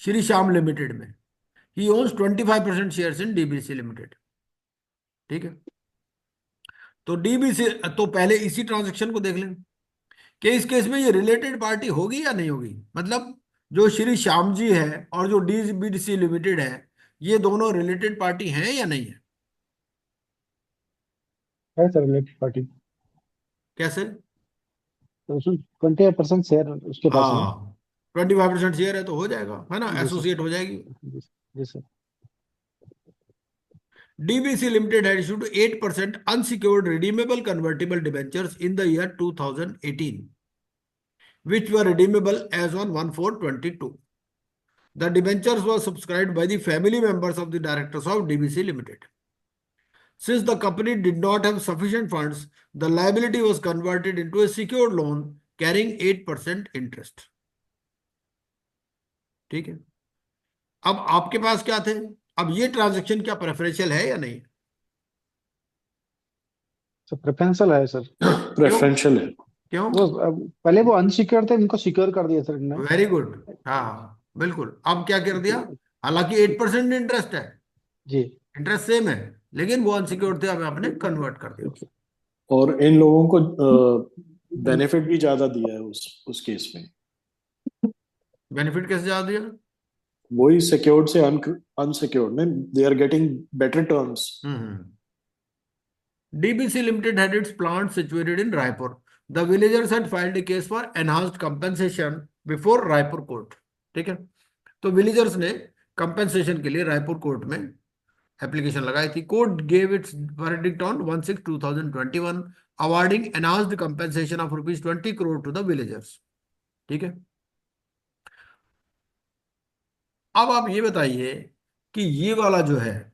श्री श्याम लिमिटेड में, he owns 25% shares in DBC limited, ठीक है। तो डीबीसी, तो पहले इसी ट्रांजेक्शन को देख लें कि इस केस में ये रिलेटेड पार्टी होगी या नहीं होगी, मतलब जो श्री श्याम जी है और जो डीबीसी लिमिटेड है, ये दोनों रिलेटेड पार्टी हैं या नहीं है? है सर रिलेटेड पार्टी, कैसे? तो उसमें 20% शेयर उसके पास है। हाँ, 25% शेयर है तो हो जाएगा, है ना, जी सर। एसोसिएट हो जाएगी। जी sir. DBC Limited had issued 8% unsecured redeemable convertible debentures in the year 2018, which were redeemable as on 1/4/22. The debentures were subscribed by the family members of the directors of DBC Limited. Since the company did not have sufficient funds, the liability was converted into a secured loan carrying 8% interest. ठीक है, अब आपके पास क्या थे? अब ये transaction क्या preferential है या नहीं? सर प्रेफरेंशियल है सर। प्रेफरेंशियल है। क्यों? वो पहले वो अनसिक्योर थे, इनको सिक्योर कर दिया सर इन्होंने। वेरी गुड, हाँ बिल्कुल। अब क्या कर दिया? हालांकि 8% इंटरेस्ट है, जी, इंटरेस्ट सेम है, लेकिन वो अनसिक्योर्ड थे, अब आपने कन्वर्ट कर दिया। और इन लोगों को बेनिफिट भी ज्यादा दिया है उस केस में। बेनिफिट कैसे ज्यादा दिया? वही सिक्योर्ड से अनसिक्योर्ड में they are getting better terms. DBC Limited had its plant situated in Raipur. The villagers had filed a case for enhanced compensation before Raipur court. ठीक है, तो विलेजर्स ने कंपेंसेशन के लिए रायपुर कोर्ट में एप्लीकेशन लगाई थी। Court gave its verdict on 1/6/2021 awarding enhanced compensation of ₹20 crore to the villagers, ठीक है। अब आप ये बताइए कि ये वाला जो है,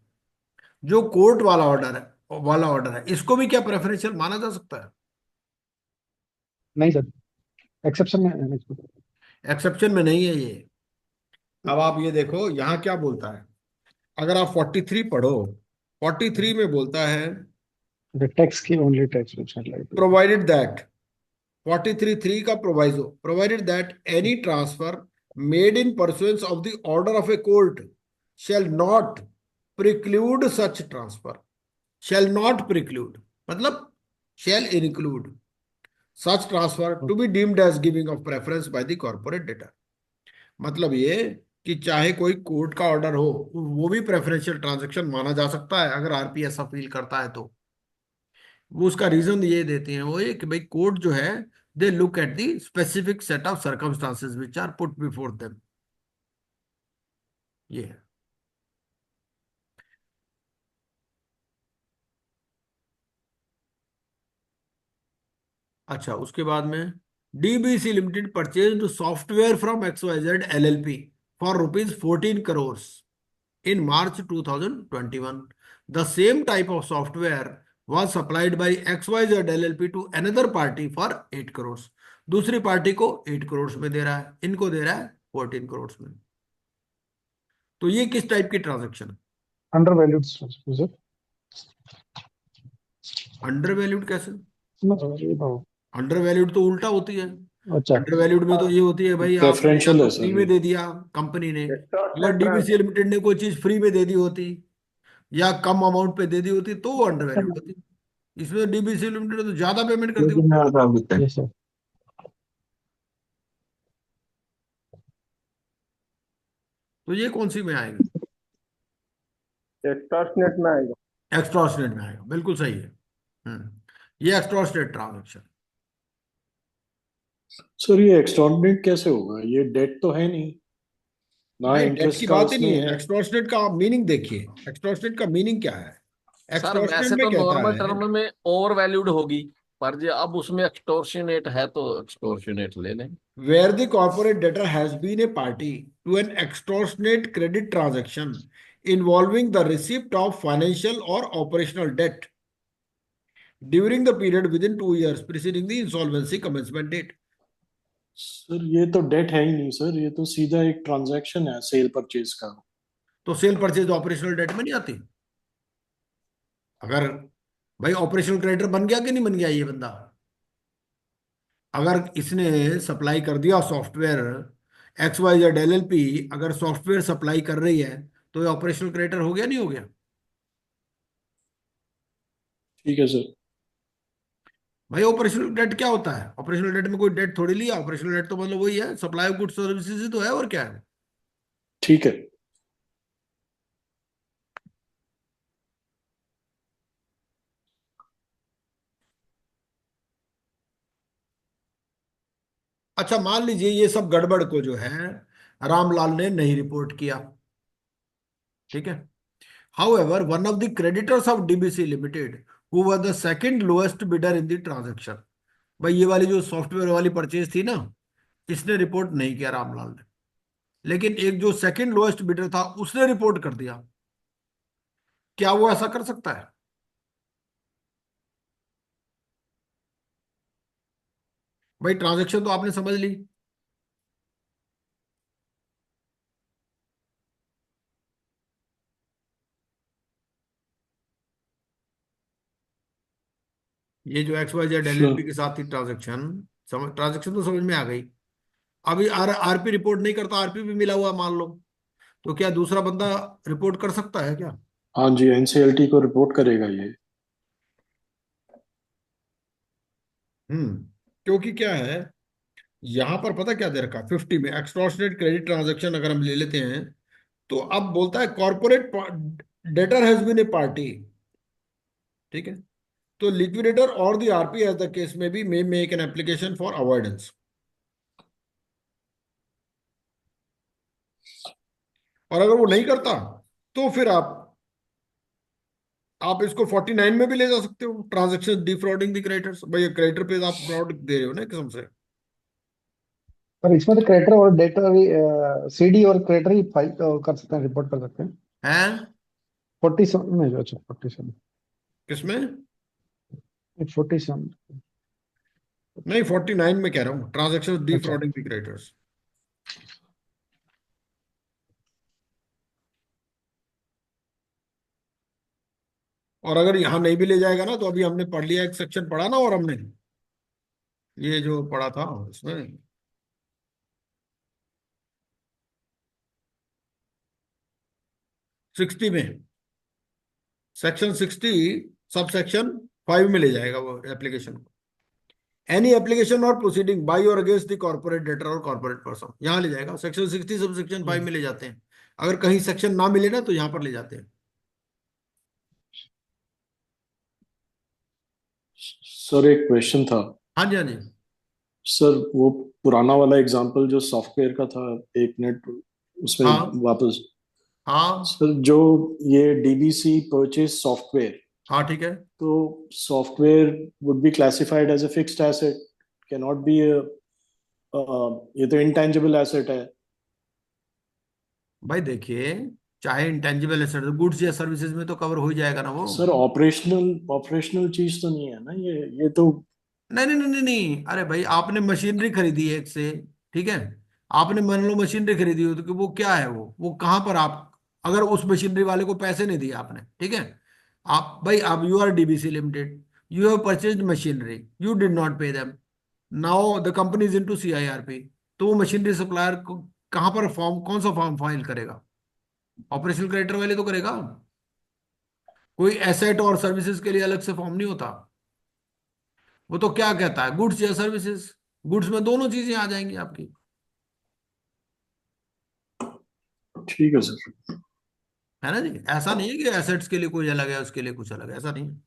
जो कोर्ट वाला ऑर्डर है, इसको भी क्या प्रेफरेंशियल माना जा सकता है? नहीं सर, एक्सेप्शन में है इसको। एक्सेप्शन में नहीं है ये। अब आप ये देखो यहां क्या बोलता है, अगर आप 43 पढ़ो, 43 में बोलता है द टैक्स की only tax like provided that 43(3) का proviso, provided that any transfer made in pursuance of the order of a court shall not preclude such transfer, shall not preclude मतलब shall include such transfer to be deemed as giving of preference by the corporate debtor। मतलब ये कि चाहे कोई court का order हो, वो भी प्रेफरेंशियल ट्रांजैक्शन माना जा सकता है अगर RP ऐसा फील करता है तो। वो उसका रीजन ये देते हैं वो ये कि भाई कोर्ट जो है, they look at the specific set of circumstances which are put before them, ये है। अच्छा, उसके बाद में DBC Limited purchased software from XYZ LLP for ₹14 crores in March 2021. The same type of software was supplied by XYZ LLP to another party for 8 crores. दूसरी party को 8 crores में दे रहा है, इनको दे रहा है 14 crores में। तो ये किस टाइप की ट्रांजैक्शन है? Under valued sir. Under valued कैसे? अच्छा, अंडर वैल्यूड तो उल्टा होती है। अंडर वैल्यूड में तो ये होती है भाई, आप Preferential है फ्री सर में ये। दे दिया कंपनी ने, Extortionate अगर DBC लिमिटेड ने कोई चीज फ्री में दे दी होती या कम अमाउंट पे दे दी होती तो वो अंडर वैल्यूड होती। इसमें DBC लिमिटेड ने तो ज्यादा पेमेंट कर दी। Yes sir. तो ये कौन सी में आएगी? extortionate में आएगा। एक्सटॉर्शनेट में आएगा, बिल्कुल सही है। ये एक्सटॉर्शनेट ट्रांजैक्शन। सर ये एक्सटॉर्डिनेट कैसे होगा? ये डेट तो है नहीं, ना नहीं, डेट इंटरेस्ट की का बात ही उसमें नहीं है। है। एक्सटॉर्शनेट का आप मीनिंग देखिए, एक्सटॉर्शनेट का मीनिंग क्या है? सर एक्सटॉर्शनेट वैसे में तो कहता नॉर्मल है टर्म में ओवर वैल्यूड होगी, पर जो अब उसमें एक्सटोर्शनेट है तो एक्सटोर्शनेट ले लें। where the corporate debtor has been a party to an extortionate credit transaction involving the receipt of financial or operational debt during the period within 2 years preceding the insolvency commencement date। Sir ये तो date है ही नहीं sir, ये तो सीधा एक transaction है cell purchase का। तो सेल परचेज ऑपरेशनल डेट में नहीं आती? अगर भाई ऑपरेशनल क्रेडिटर बन गया कि नहीं बन गया ये बंदा? अगर इसने सप्लाई कर दिया software, X Y Z LLP अगर सॉफ्टवेयर सप्लाई कर रही है, तो ये ऑपरेशनल क्रेडिटर हो गया नहीं हो गया? ठीक है सर। भाई ऑपरेशनल डेट क्या होता है? ऑपरेशनल डेट में कोई डेट थोड़ी लिया, ऑपरेशनल डेट तो मतलब वही है, सप्लाई ऑफ गुड्स सर्विसेज ही तो है, और क्या है? ठीक है। अच्छा मान लीजिए ये सब गड़बड़ को जो है रामलाल ने नहीं रिपोर्ट किया, ठीक है। However, one of the creditors of DBC Limited, who was the second lowest bidder in the transaction, भाई ये वाली जो सॉफ्टवेयर वाली परचेज थी ना, इसने रिपोर्ट नहीं किया रामलाल ने, लेकिन एक जो सेकंड लोएस्ट बिडर था उसने रिपोर्ट कर दिया। क्या वो ऐसा कर सकता है? भाई ट्रांजैक्शन तो आपने समझ ली। ये जो X Y Z sure. LLP के साथ थी ट्रांजैक्शन, समझ, ट्रांजैक्शन तो समझ में आ गई। अभी आरपी रिपोर्ट नहीं करता, आरपी भी मिला हुआ मान लो, तो क्या दूसरा बंदा रिपोर्ट कर सकता है क्या? हाँ जी, एनसीएलटी को रिपोर्ट करेगा ये। क्योंकि क्या है, यहां पर पता क्या दे रखा है 50 में, एक्सटॉर्शनेट क्रेडिट ट्रांजैक्शन अगर हम ले लेते हैं, तो अब बोलता है corporate debtor has been a party, ठीक है। तो लिक्विडेटर और the RP as the case में B may make an application for avoidance, और अगर वो नहीं करता तो फिर आप इसको 49 में भी ले जा सकते हो, ट्रांजैक्शन डिफ्रॉडिंग द क्रेडिटर्स। भाई क्रेडिटर पे आप फ्रॉड दे रहे हो ना एक किस्म से। पर इसमें तो क्रेडिटर और डेटर भी सीडी और क्रेडिटर ही फाइल कर सकते हैं, रिपोर्ट कर सकते हैं। हैं? 47 में, अच्छा 47, किसमें? 47। नहीं 49 में कह रहा हूँ, ट्रांजैक्शन अच्छा, डिफ्रॉडिंग द क्रेडिटर्स। और अगर यहां नहीं भी ले जाएगा ना, तो अभी हमने पढ़ लिया, एक सेक्शन पढ़ा ना, और हमने ये जो पढ़ा था इसमें 60 में, सेक्शन 60 सब सेक्शन 5 में ले जाएगा वो एप्लीकेशन को। एनी एप्लीकेशन और प्रोसीडिंग बाय और अगेंस्ट द कॉर्पोरेट डेटर और कॉर्पोरेट पर्सन, यहां ले जाएगा, सेक्शन 60 सब सेक्शन 5 में ले जाते हैं। अगर कहीं सेक्शन ना मिले ना, तो यहां पर ले जाते हैं। सर एक क्वेश्चन था। हाँ जी, हाँ जी। सर वो पुराना वाला एग्जांपल जो सॉफ्टवेयर का था, एक मिनट उसमें हाँ वापस। हाँ सर जो ये डीबीसी परचेज सॉफ्टवेयर, हाँ, ठीक है। तो software would be classified as a fixed asset, can not be, ये तो इंटेंजिबल एसेट है। भाई देखिए, चाहे इंटेंजिबल एसेट, गुड्स या सर्विसेज में तो कवर हो ही जाएगा ना वो। सर ऑपरेशनल ऑपरेशनल चीज तो नहीं है ना ये तो। नहीं नहीं नहीं नहीं नहीं, अरे भाई आपने मशीनरी खरीदी है एक से, ठीक है। आपने मान लो मशीनरी खरीदी हो, तो कि वो क्या है, वो कहाँ पर आप, अगर उस मशीनरी वाले को पैसे नहीं दिए आपने, ठीक है। आप भाई, आप you are DBC limited, you have purchased machinery, you did not pay them, now the company is into CIRP, तो वो मशीनरी सप्लायर को कहाँ पर फॉर्म, कौन सा फॉर्म फाइल करेगा? ऑपरेशनल क्रेडिटर वाले तो करेगा। कोई एसेट और सर्विसेज के लिए अलग से फॉर्म नहीं होता। वो तो क्या कहता है, गुड्स या सर्विसेज, गुड्स में दोनों चीजें आ जाएंगी आपकी। ठीक है सर। है ना जी, ऐसा नहीं है कि एसेट्स के लिए कोई अलग है, उसके लिए कुछ अलग है, ऐसा नहीं है।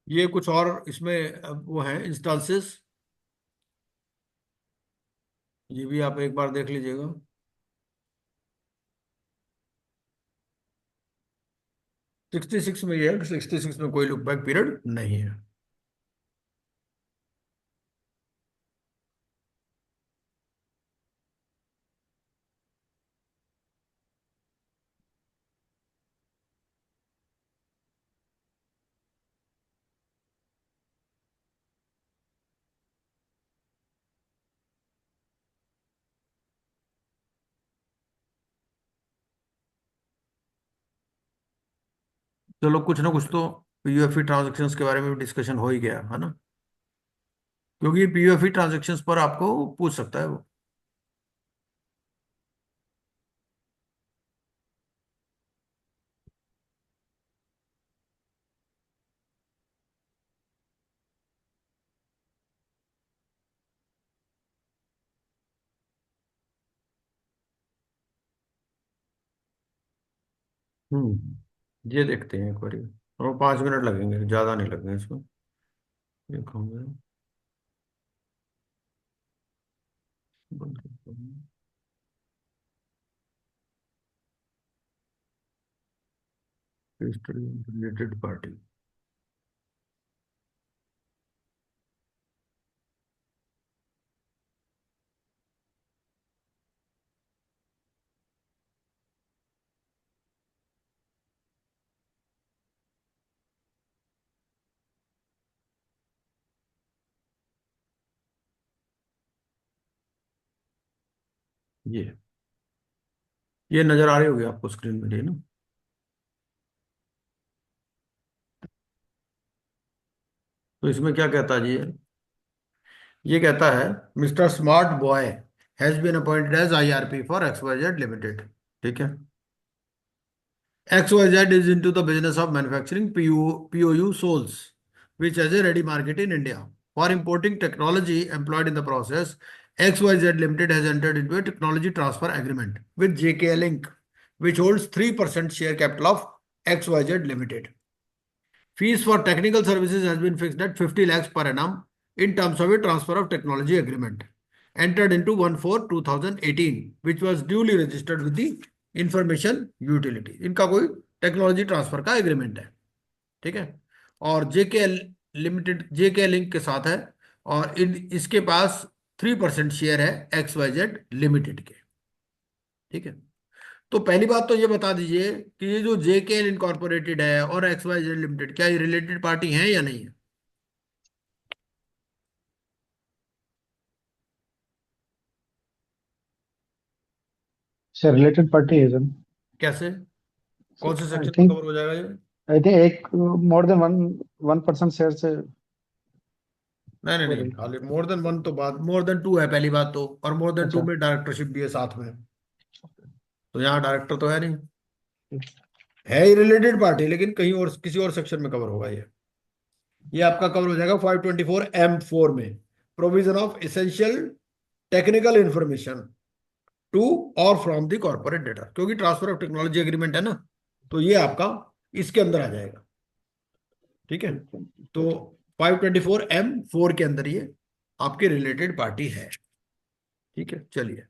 ये कुछ और इसमें वो है इंस्टांसेस, ये भी आप एक बार देख लीजिएगा। 66 में ये है कि 66 में कोई लुक बैक पीरियड नहीं है। चलो कुछ ना कुछ तो पीयूएफई ट्रांजैक्शंस के बारे में भी डिस्कशन हो ही गया है ना, क्योंकि पीयूएफई ट्रांजैक्शंस पर आपको पूछ सकता है वो। ये देखते हैं एक बार, और 5 मिनट लगेंगे, ज्यादा नहीं लगेंगे इसमें। ये कहूँगा बंद करता हूँ। Related party. ये नजर आ रही होगी आपको स्क्रीन में, ये ना। तो इसमें क्या कहता है जी ये कहता है mister smart boy has been appointed as IRP for XYZ limited. ठीक है। XYZ is into the business of manufacturing POU soles, which has a ready market in India. For importing technology employed in the process, XYZ Limited has entered into a technology transfer agreement with JKL Inc., which holds 3% share capital of XYZ Limited. Fees for technical services has been fixed at 50 lakhs per annum in terms of a transfer of technology agreement entered into 1/4/2018, which was duly registered with the information utility. इनका कोई technology transfer का agreement है। ठीक है। और जेके limited जेके link के साथ है, और इसके पास 3% शेयर है XYZ लिमिटेड के। ठीक है। तो पहली बात तो ये बता दीजिए कि ये जो जेके इनकॉर्पोरेटेड है और XYZ लिमिटेड, क्या ये रिलेटेड पार्टी है या नहीं है? सर रिलेटेड पार्टी है सर। कैसे, कौन से आई सेक्शन में थिंक कवर हो जाएगा ये? आई थिंक एक मोर देन 1% शेयर से नहीं नहीं हो नहीं, रही। खाली मोर देन वन तो बात, मोर देन टू है पहली बात तो, और मोर देन टू अच्छा। में डायरेक्टरशिप भी है साथ में। तो यहाँ डायरेक्टर तो है नहीं, है ही रिलेटेड पार्टी, लेकिन कहीं और किसी और सेक्शन में कवर होगा ये आपका कवर हो जाएगा 524M4 में, provision of essential technical information to और फ्रॉम द कॉर्पोरेट डेटा, क्योंकि ट्रांसफर ऑफ टेक्नोलॉजी एग्रीमेंट है ना, तो ये आपका इसके अंदर आ जाएगा। ठीक है। तो 524M4 के अंदर ये आपके रिलेटेड पार्टी है। ठीक है, चलिए।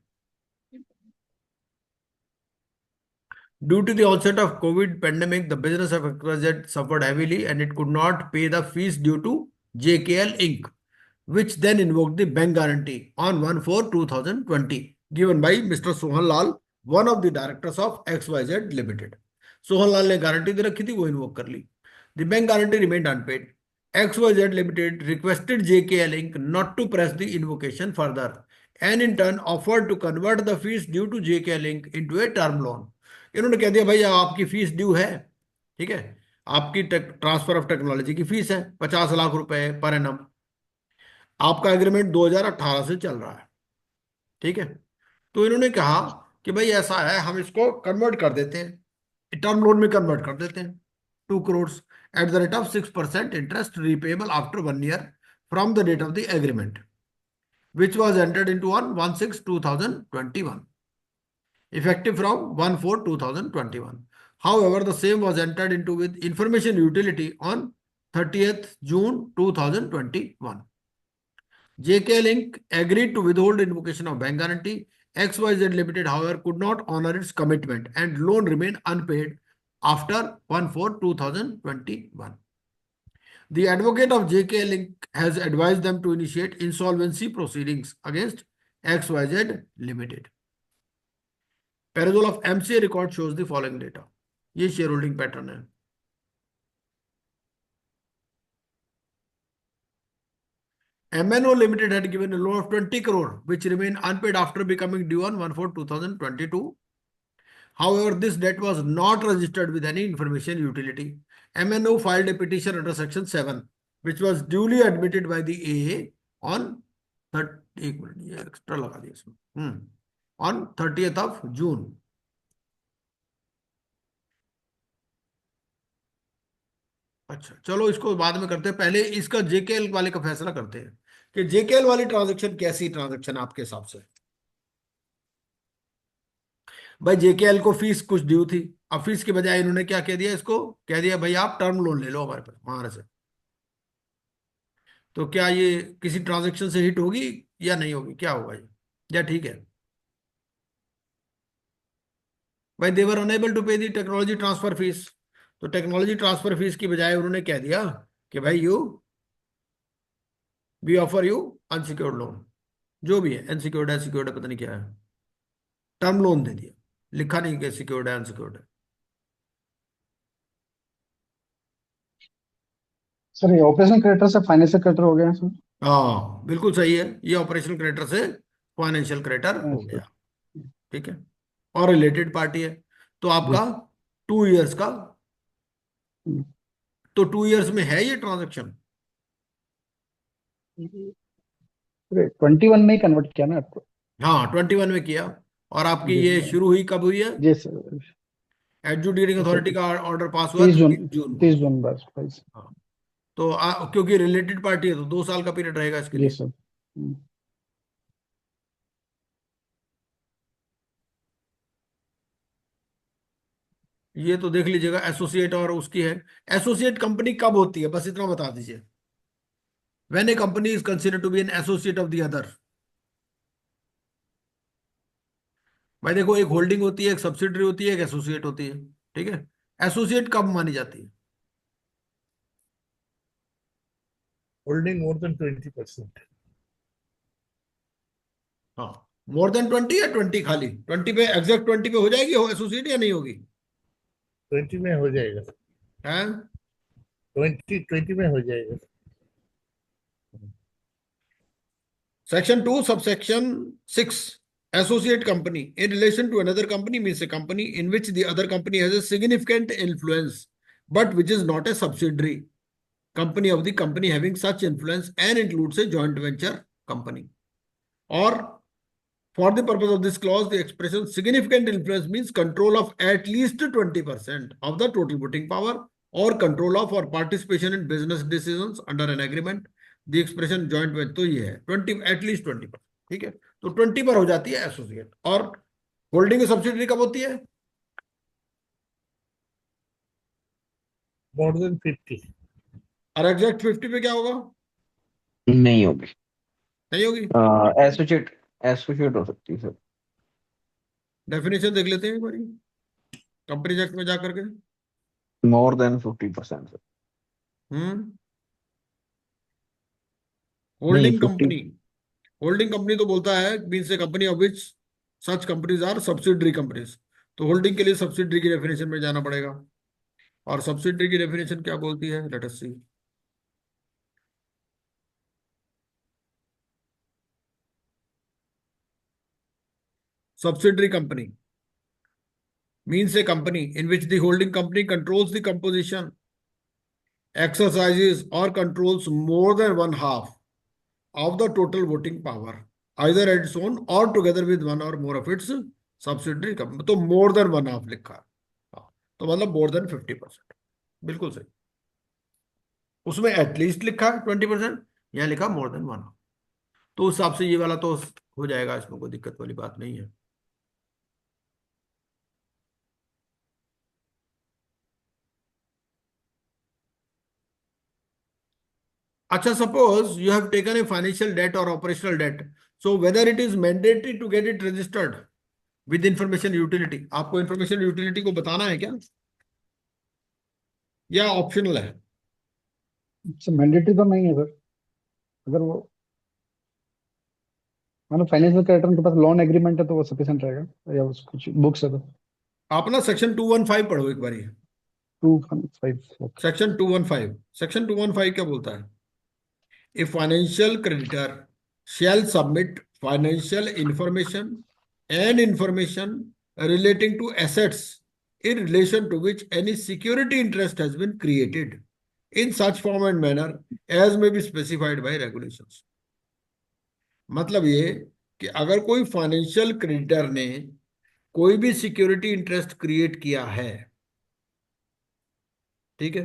Due to the onset of COVID pandemic, the business of XYZ suffered heavily and it could not pay the fees due to JKL Inc., which then invoked the bank guarantee on 1/4/2020 given by Mr. Sohan Lal, one of the directors of XYZ Limited. Sohan Lal ने guarantee दे रखी थी, वो invoke कर ली। The bank guarantee remained unpaid. XYZ Limited requested JKL Inc. not to press the invocation further and in turn offered to convert the fees due to JKL Inc. into a term loan. इन्होंने कह दिया भाई आपकी fees due है। ठीक है। आपकी transfer of technology की फीस है 50 लाख रुपए पर एनम। आपका एग्रीमेंट 2018 से चल रहा है। ठीक है। तो इन्होंने कहा कि भाई ऐसा है, हम इसको कन्वर्ट कर देते हैं, टर्म लोन में कन्वर्ट कर देते हैं 2 crore at the rate of 6% interest repayable after 1 year from the date of the agreement which was entered into on 1/6/2021, effective from 1/4/2021. However, the same was entered into with information utility on 30th June 2021. JK Link agreed to withhold invocation of bank guarantee. XYZ Limited, however, could not honor its commitment and loan remained unpaid after 1/4/2021. The advocate of JKL Inc. has advised them to initiate insolvency proceedings against XYZ Limited. Parallel of MCA record shows the following data. ये share holding pattern है. MNO Limited had given a loan of 20 crore, which remained unpaid after becoming due on 1/4/2022. However, this debt was not registered with any information utility. MNO filed a petition under Section 7, which was duly admitted by the AA on 30th of June. अच्छा, चलो इसको बाद में करते हैं. पहले इसका JKL वाले का फैसला करते हैं कि जेकेएल वाली ट्रांजैक्शन कैसी ट्रांजैक्शन आपके हिसाब से. भाई जेकेएल को फीस कुछ ड्यू थी. अब फीस के बजाय इन्होंने क्या कह दिया, इसको कह दिया भाई आप टर्म लोन ले लो हमारे पास हमारे से. तो क्या ये किसी ट्रांजैक्शन से हिट होगी या नहीं होगी, क्या होगा ये, या ठीक है. भाई दे वर unable to pay the technology transfer fees. तो टेक्नोलॉजी ट्रांसफर फीस की बजाय उन्होंने कह दिया कि भाई we offer you unsecured loan, जो भी है, अनसिक्योर्ड है सिक्योर्ड है पता नहीं क्या है, टर्म लोन दे दिया, लिखा नहीं कि सिक्योर्ड है अनसिक्योर्ड है. सर ये ऑपरेशनल क्रेडिटर से फाइनेंशियल क्रेडिटर हो गया सर. हाँ बिल्कुल सही है, ये ऑपरेशनल क्रेडिटर से फाइनेंशियल क्रेडिटर हो अच्छा. गया. ठीक है, और रिलेटेड पार्टी है. तो आपका 2 इयर्स का, तो 2 इयर्स में है ये ट्रांजैक्शन. 21 में ही कन्वर्ट किया ना आपको. हाँ 21 में किया. और आपकी ये शुरू हुई कब हुई है? जी सर. एडजुडिकेटिंग अथॉरिटी का ऑर्डर पास हुआ 30 जून 30 जून को. 30 जून बस. हाँ. तो क्योंकि रिलेटेड पार्टी है तो 2 साल का पीरियड रहेगा इसके जी लिए. सर. ये तो देख लीजिएगा एसोसिएट और उसकी है. एसोसिएट कंपनी कब होती है बस इतना बता दीजिए. When a company is considered to be an associate of the other. भाई देखो, एक होल्डिंग होती है, एक सब्सिडरी होती है, एक एसोसिएट होती है. ठीक है, एसोसिएट कब मानी जाती है? Holding more than 20%. हाँ, मोर देन 20 या 20 खाली 20 पे, एग्जैक्ट 20 पे हो जाएगी हो एसोसिएट या नहीं होगी? 20 में हो जाएगा. हैं? 20 में हो जाएगा. Section 2, subsection 6. Associate company in relation to another company means a company in which the other company has a significant influence, but which is not a subsidiary company of the company having such influence and includes a joint venture company. Or for the purpose of this clause, the expression significant influence means control of at least 20% of the total voting power or control of or participation in business decisions under an agreement. The expression joint venture, तो ये है 20, at least 20%. ठीक है, तो 20 पर हो जाती है एसोसिएट. और होल्डिंग सब्सिडरी कब होती है? More than 50. और एग्जैक्ट 50 पे क्या होगा? नहीं होगी. नहीं होगी. एसोसिएट एसोसिएट हो सकती है सर. डेफिनेशन देख लेते हैं एक बारी कंपनी एक्ट में जाकर के. More than 50% sir. Holding 50. Company, holding company तो बोलता है means a company of which such companies are subsidiary companies. तो होल्डिंग के लिए सब्सिडरी की डेफिनेशन में जाना पड़ेगा. और सब्सिडरी की डेफिनेशन क्या बोलती है, let us C. Subsidiary company means a company in which the holding company controls the composition, exercises or controls more than one half of the total voting power, either at its own or together with one or more of its subsidiary company. तो more than one half लिखा है. तो मतलब more than 50%. बिल्कुल सही. उसमें at least लिखा है 20%, यहाँ लिखा more than one half. तो उस हिसाब से ये वाला तो हो जाएगा, इसमें कोई दिक्कत वाली बात नहीं है. Acha, suppose you have taken a financial debt or operational debt. So whether it is mandatory to get it registered with information utility. आपको information utility को बताना है क्या? या ऑप्शनल है? मैंडेटरी तो नहीं है सर। अगर वो मानो फाइनेंशियल क्रेडिटर के पास लोन एग्रीमेंट है तो वो सफिशिएंट रहेगा, या उस कुछ बुक्स है तो। आप ना सेक्शन 215 पढ़ो एक बारी। 215 ओके। सेक्शन 215 क्या बोलता है? A financial creditor shall submit financial information and information relating to assets in relation to which any security interest has been created in such form and manner as may be specified by regulations. मतलब ये कि अगर कोई financial creditor ने कोई भी security interest create किया है, ठीक है,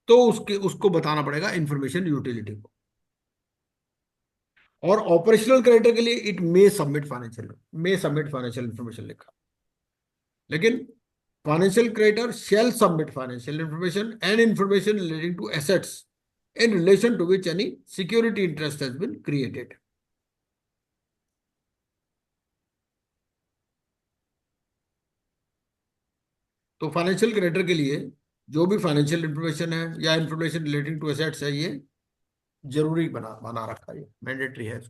तो उसको बताना पड़ेगा इंफॉर्मेशन यूटिलिटी को। और ऑपरेशनल क्रेडिटर के लिए it may submit financial information लिखा, लेकिन financial creditor shall submit financial information and information relating to assets in relation to which any security interest has been created. तो फाइनेंशियल क्रेडिटर के लिए जो भी फाइनेंशियल इंफॉर्मेशन है या इंफॉर्मेशन रिलेटिंग टू एसेट्स है, ये जरूरी बना बना रखा है, मैंडेटरी है।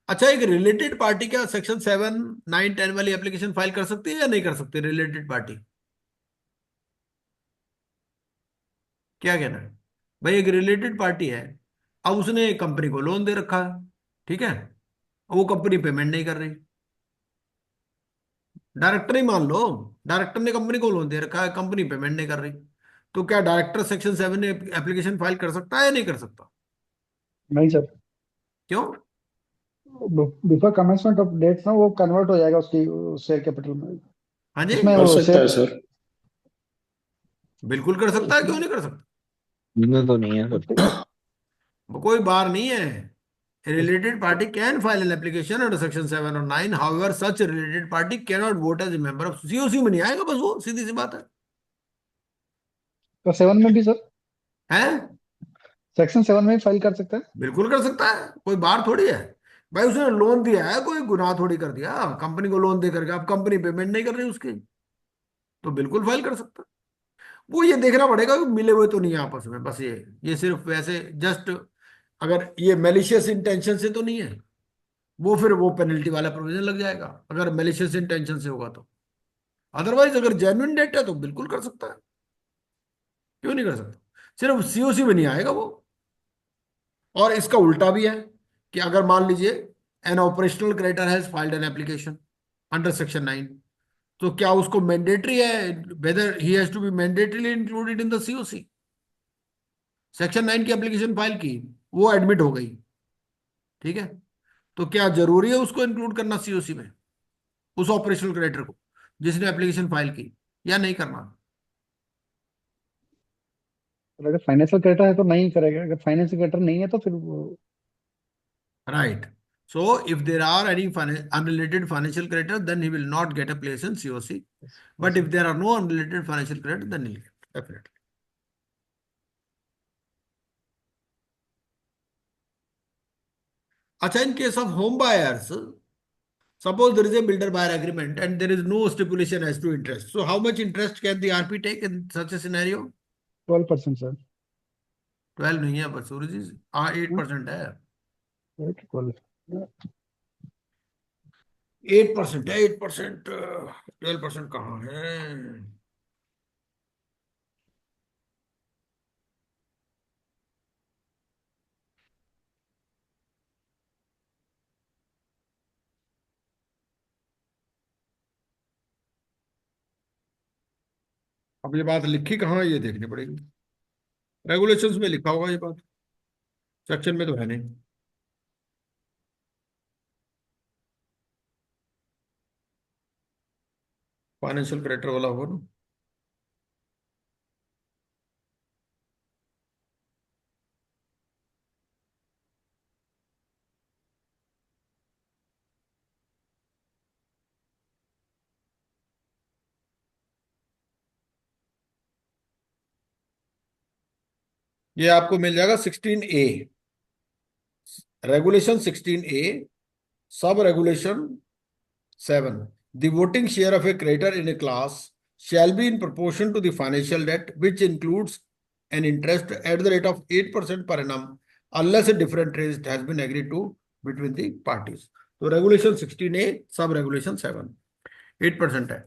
अच्छा, एक रिलेटेड पार्टी क्या सेक्शन 7, 9, 10 वाली एप्लीकेशन फाइल कर सकती है या नहीं कर सकती? रिलेटेड पार्टी क्या कहना है भाई? एक रिलेटेड पार्टी है, अब उसने कंपनी को लोन दे रखा है, ठीक है, वो कंपनी पेमेंट नहीं कर रही। डायरेक्टर ही मान लो, डायरेक्टर ने कंपनी को लोन दे रखा है, कंपनी पेमेंट नहीं कर रही, तो क्या डायरेक्टर सेक्शन 7 में एप्लीकेशन फाइल कर सकता है या नहीं कर सकता? नहीं सर, क्यों? बिफोर कमेंसमेंट ऑफ डेट ना वो कन्वर्ट हो जाएगा उसकी शेयर कैपिटल में। हाँ जी, उसमें कर वो सकता है शेयर सर। बिल्कुल कर सकता है, क्यों नहीं कर सकता? इनमें तो नहीं है सर। वो कोई बार नहीं है। Related party can file an application under section 7 or 9. However, such a related party cannot vote as a member of COC में नहीं आएगा, बस वो सीधी सी बात है। तो 7 में भी सर, हैं? सेक्शन 7 में भी फाइल कर सकते हैं। बिल्कुल कर सकता है, कोई बार थोड़ी है भाई। उसने लोन दिया है, कोई गुनाह थोड़ी कर दिया कंपनी को लोन दे करके। अब कंपनी पेमेंट नहीं कर रही उसकी, तो बिल्कुल फाइल कर सकता है। वो ये देखना पड़ेगा कि मिले हुए तो नहीं है आपस में, बस ये सिर्फ वैसे जस्ट, अगर ये मेलिशियस इंटेंशन से तो नहीं है, वो फिर वो पेनल्टी वाला प्रोविजन लग जाएगा अगर मेलिशियस इंटेंशन से होगा तो। अदरवाइज अगर जेन्युइन डेट है तो बिल्कुल कर सकता है, क्यों नहीं कर सकता? सिर्फ सीओसी में नहीं आएगा वो। और इसका उल्टा भी है कि अगर मान लीजिए an operational creditor has filed an application under section 9, तो क्या उसको मैंडेटरी है, whether he has to be mandatorily included in the COC? Section 9 की एप्लीकेशन फाइल की, वो एडमिट हो गई, ठीक है, तो क्या जरूरी है उसको इंक्लूड करना सीओसी में, उस ऑपरेशनल क्रेडिटर को जिसने एप्लीकेशन फाइल की, या नहीं करना? और अगर फाइनेंशियल क्रेडिटर है तो नहीं करेगा, अगर फाइनेंशियल क्रेडिटर नहीं है तो फिर वो। Right. So if there are any unrelated financial creditor, then he will not get a place in COC. But if there are no unrelated financial creditor, then he'll get, definitely. Acha, in case of home buyers, suppose there is a builder buyer agreement and there is no stipulation as to interest. So how much interest can the RP take in such a scenario? 12% sir. 12 नहीं है, but सूरज जी 8% है। 8% है, 8%। 12% कहाँ है? अब ये बात लिखी कहाँ है, ये देखनी पड़ेगी। रेगुलेशंस में लिखा होगा ये बात, सेक्शन में तो है नहीं। फाइनेंशियल क्रेडिटर वाला होगा ना। ये आपको मिल जाएगा 16A, regulation 16A, sub regulation 7। The voting share of a creditor in a class shall be in proportion to the financial debt, which includes an interest at the rate of 8% per annum, unless a different rate has been agreed to between the parties. तो regulation 16A, sub regulation 7, 8% है.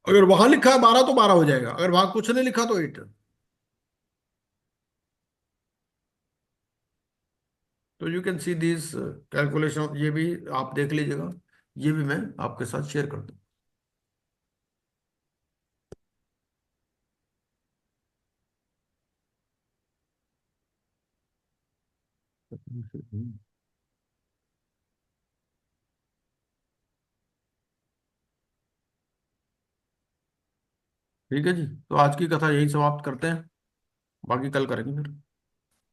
अगर वहां लिखा है 12 तो 12 हो जाएगा, अगर वहां कुछ नहीं लिखा तो 8. तो you can see this calculation, ये भी आप देख लीजिएगा, ये भी मैं आपके साथ शेयर कर दूं. ठीक है जी, तो आज की कथा यही समाप्त करते हैं, बाकी कल करेंगे फिर.